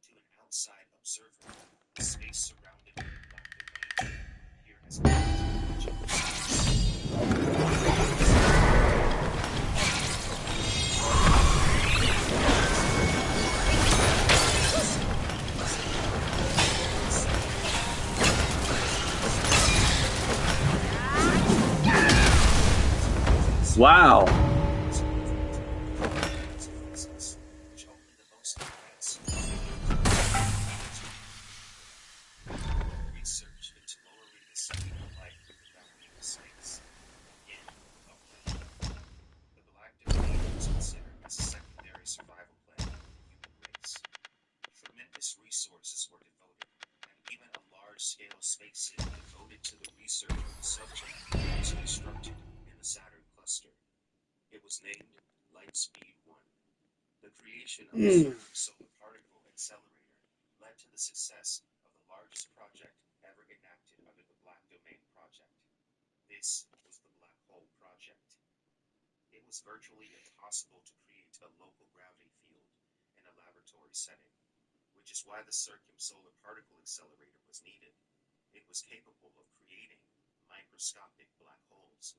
To an outside observer, the space surrounding the black domain would appear as a Wow. which only the most advanced research into lowering the speed of light without leaving space. In the black domain was considered as a secondary survival plan for the human race. Tremendous resources were devoted, and even a large-scale spaceship devoted to the research of the subject was constructed in the Saturn cluster. It was named Lightspeed 1. The creation of the solar particle accelerator led to the success of the largest project ever enacted under the Black Domain Project. This was the Black Hole Project. It was virtually impossible to create a local gravity field in a laboratory setting, which is why the circumsolar particle accelerator was needed. It was capable of creating microscopic black holes.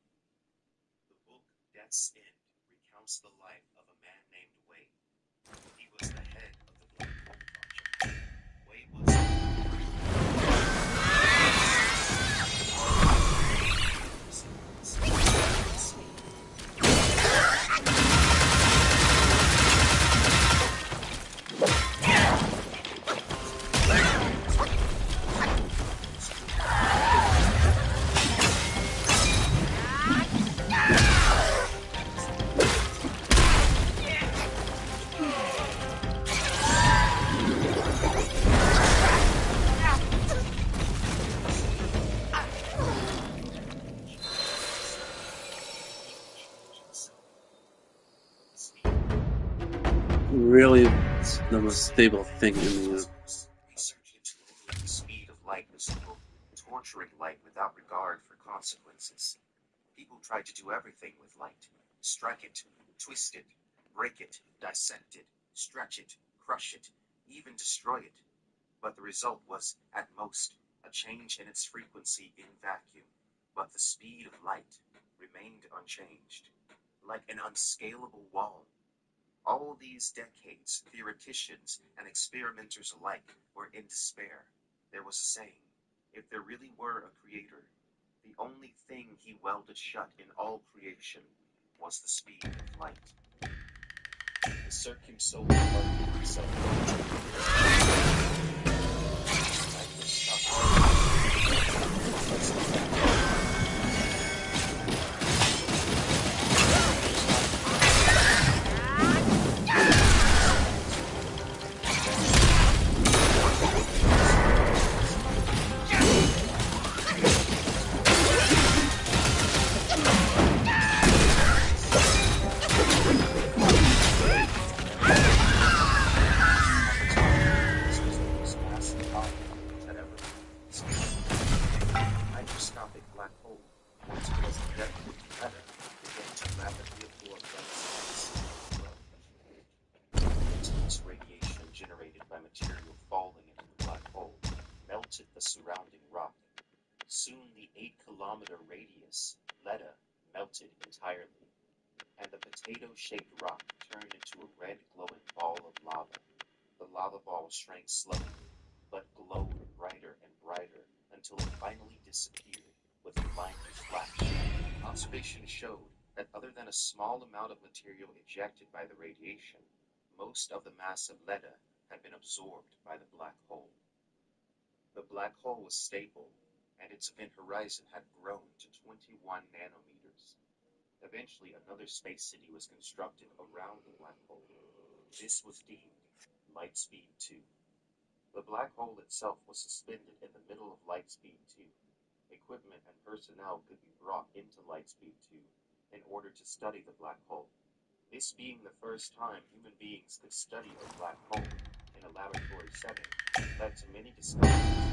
The book Death's End recounts the life of a man named Wade. He was the head of the Black Hole Project. Wade was Really, it's the most stable thing in the universe. research into lowering the speed of light was simple, torturing light without regard for consequences. People tried to do everything with light. Strike it, twist it, break it, dissect it, stretch it, crush it, even destroy it. But the result was, at most, a change in its frequency in vacuum. But the speed of light remained unchanged, like an unscalable wall. All these decades, theoreticians and experimenters alike were in despair. There was a saying, if there really were a creator, the only thing he welded shut in all creation was the speed of light. The circumsolar particle microscopic black hole, once present depth with matter, began to rapidly absorb light space. Intense radiation generated by material falling into the black hole melted the surrounding rock. Soon the 8-kilometer radius, Leda, melted entirely, and the potato-shaped rock turned into a red glowing ball of lava. The lava ball shrank slowly, but glowed brighter and brighter until it finally disappeared with a blinding flash. Observations showed that other than a small amount of material ejected by the radiation, most of the mass of Leda had been absorbed by the black hole. The black hole was stable, and its event horizon had grown to 21 nanometers. Eventually, another space city was constructed around the black hole. This was deemed Lightspeed 2. The black hole itself was suspended in the middle of Lightspeed 2. Equipment and personnel could be brought into Lightspeed 2 in order to study the black hole. This being the first time human beings could study a black hole in a laboratory setting led to many discoveries.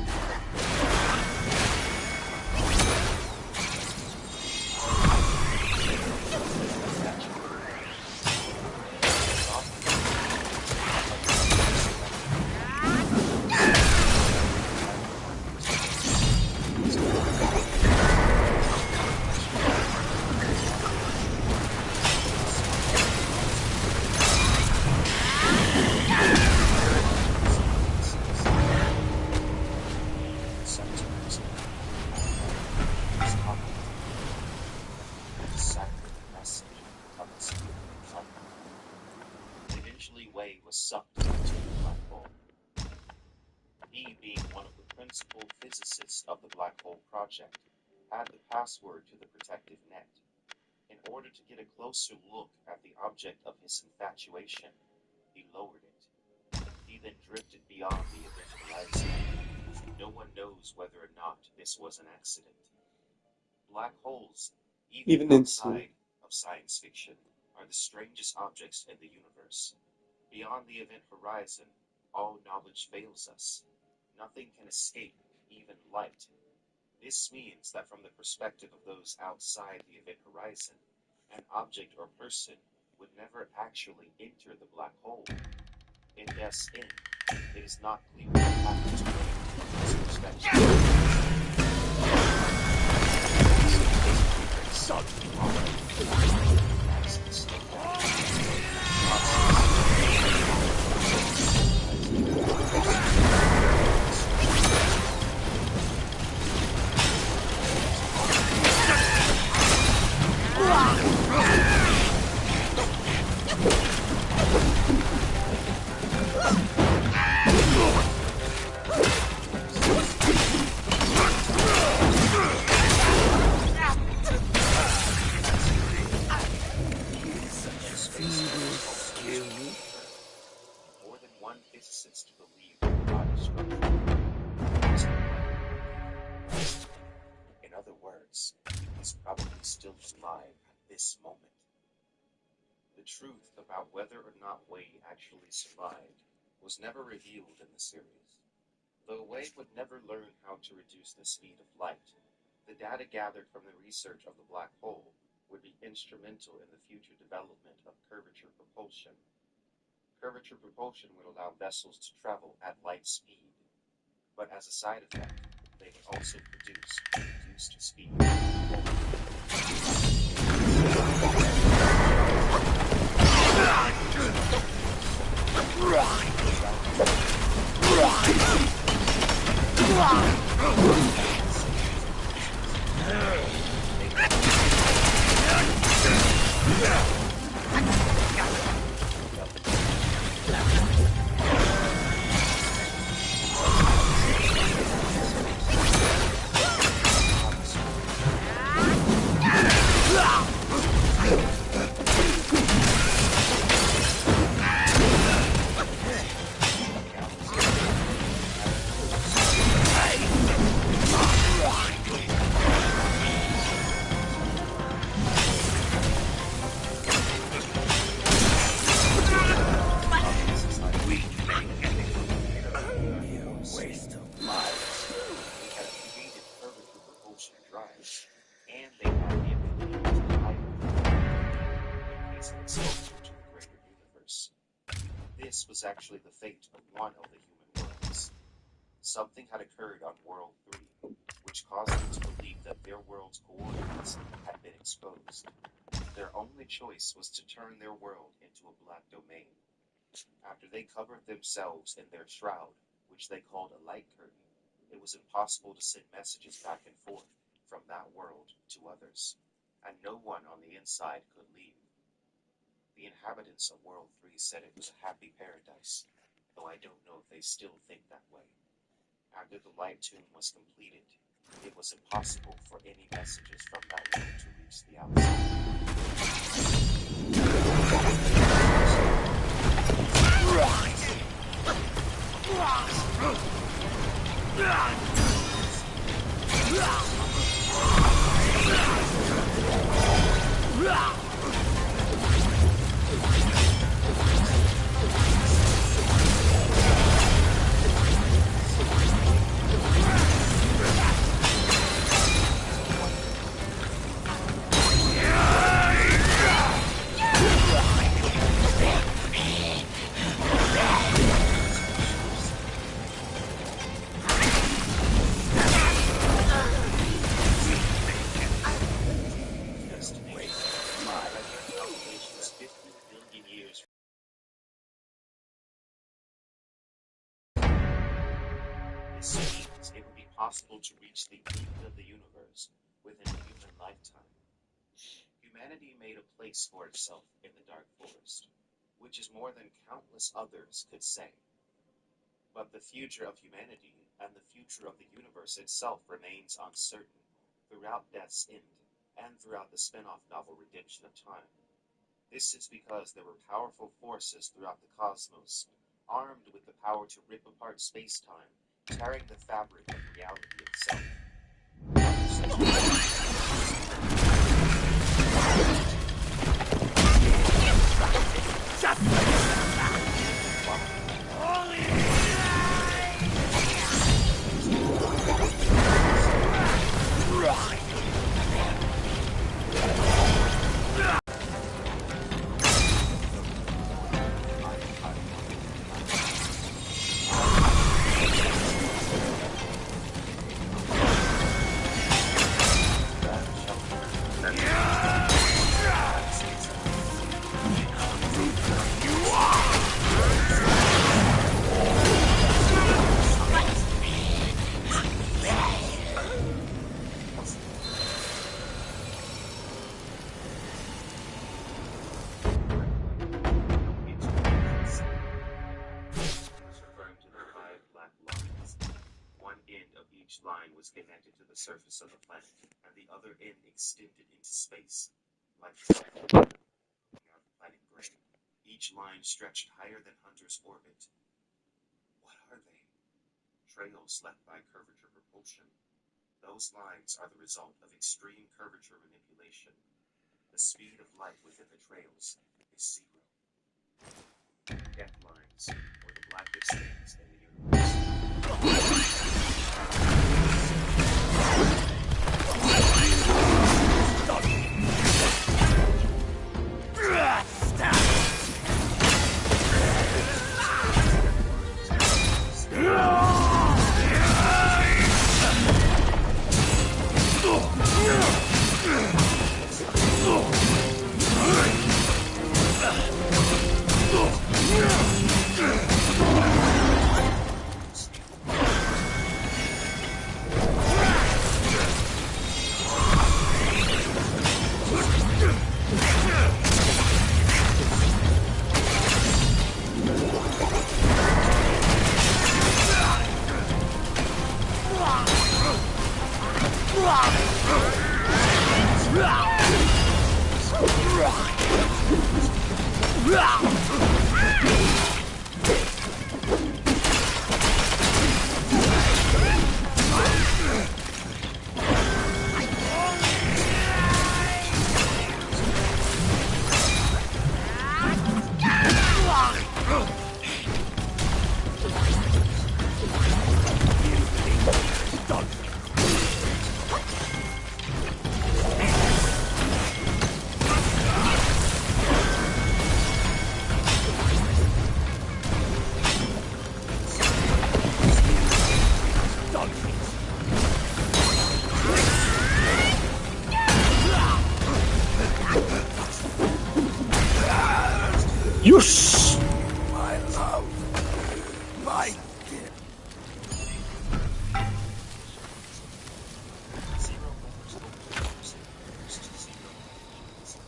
physicists of the Black Hole Project, had the password to the protective net. In order to get a closer look at the object of his infatuation, he lowered it. He then drifted beyond the event horizon. No one knows whether or not this was an accident. Black holes, even outside of science fiction, are the strangest objects in the universe. Beyond the event horizon, all knowledge fails us. Nothing can escape, even light. This means that from the perspective of those outside the event horizon, an object or person would never actually enter the black hole. In Death's End, it is not clear what happens from this perspective. More than one physicist believed the body structure was unlike. In other words, he's probably still alive at this moment. The truth about whether or not Wei actually survived was never revealed in the series. Though Wei would never learn how to reduce the speed of light, the data gathered from the research of the black hole would be instrumental in the future development of curvature propulsion. Curvature propulsion would allow vessels to travel at light speed, but as a side effect, they would also produce reduced speed. This was actually the fate of one of the human worlds. Something had occurred on World 3, which caused them to believe that their world's coordinates had been exposed. Their only choice was to turn their world into a black domain. After they covered themselves in their shroud, which they called a light curtain, it was impossible to send messages back and forth from that world to others, and no one on the inside could leave. The inhabitants of World 3 said it was a happy paradise, though I don't know if they still think that way. After the light tomb was completed, it was impossible for any messages from that world to reach the outside. This means it would be possible to reach the peak of the universe within a human lifetime. Humanity made a place for itself in the Dark Forest, which is more than countless others could say. But the future of humanity and the future of the universe itself remains uncertain throughout Death's End and throughout the spin-off novel Redemption of Time. This is because there were powerful forces throughout the cosmos, armed with the power to rip apart space-time, tearing the fabric of reality itself. Line was connected to the surface of the planet, and the other end extended into space, like the planet Gray. Each line stretched higher than Hunter's orbit. What are they? Trails left by curvature propulsion. Those lines are the result of extreme curvature manipulation. The speed of light within the trails is zero. Death lines were the blackest things in the universe. Yes! My love. My gift. Zero Homers hoped to introduce the universe to zero dimensions.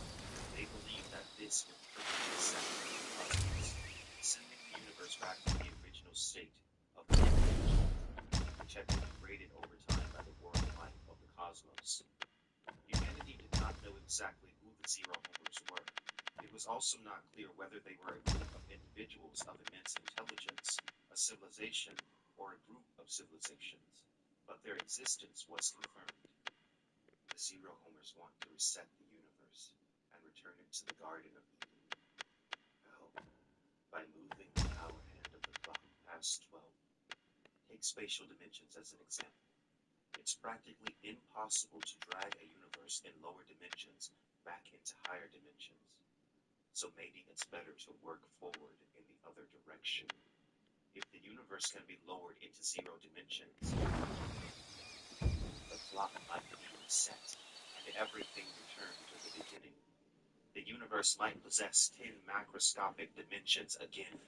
They believed that this would permanently separate the cosmos, sending the universe back to the original state of the which had been degraded over time by the world life of the cosmos. Humanity did not know exactly who the Zero Homers were. It was also not clear whether they were a group of individuals of immense intelligence, a civilization, or a group of civilizations, but their existence was confirmed. The Zero Homers want to reset the universe and return it to the Garden of Eden. How? By moving the power hand of the clock past 12. Take spatial dimensions as an example. It's practically impossible to drag a universe in lower dimensions back into higher dimensions. So maybe it's better to work forward in the other direction. If the universe can be lowered into zero dimensions, the clock might be reset, and everything returned to the beginning. The universe might possess 10 macroscopic dimensions again.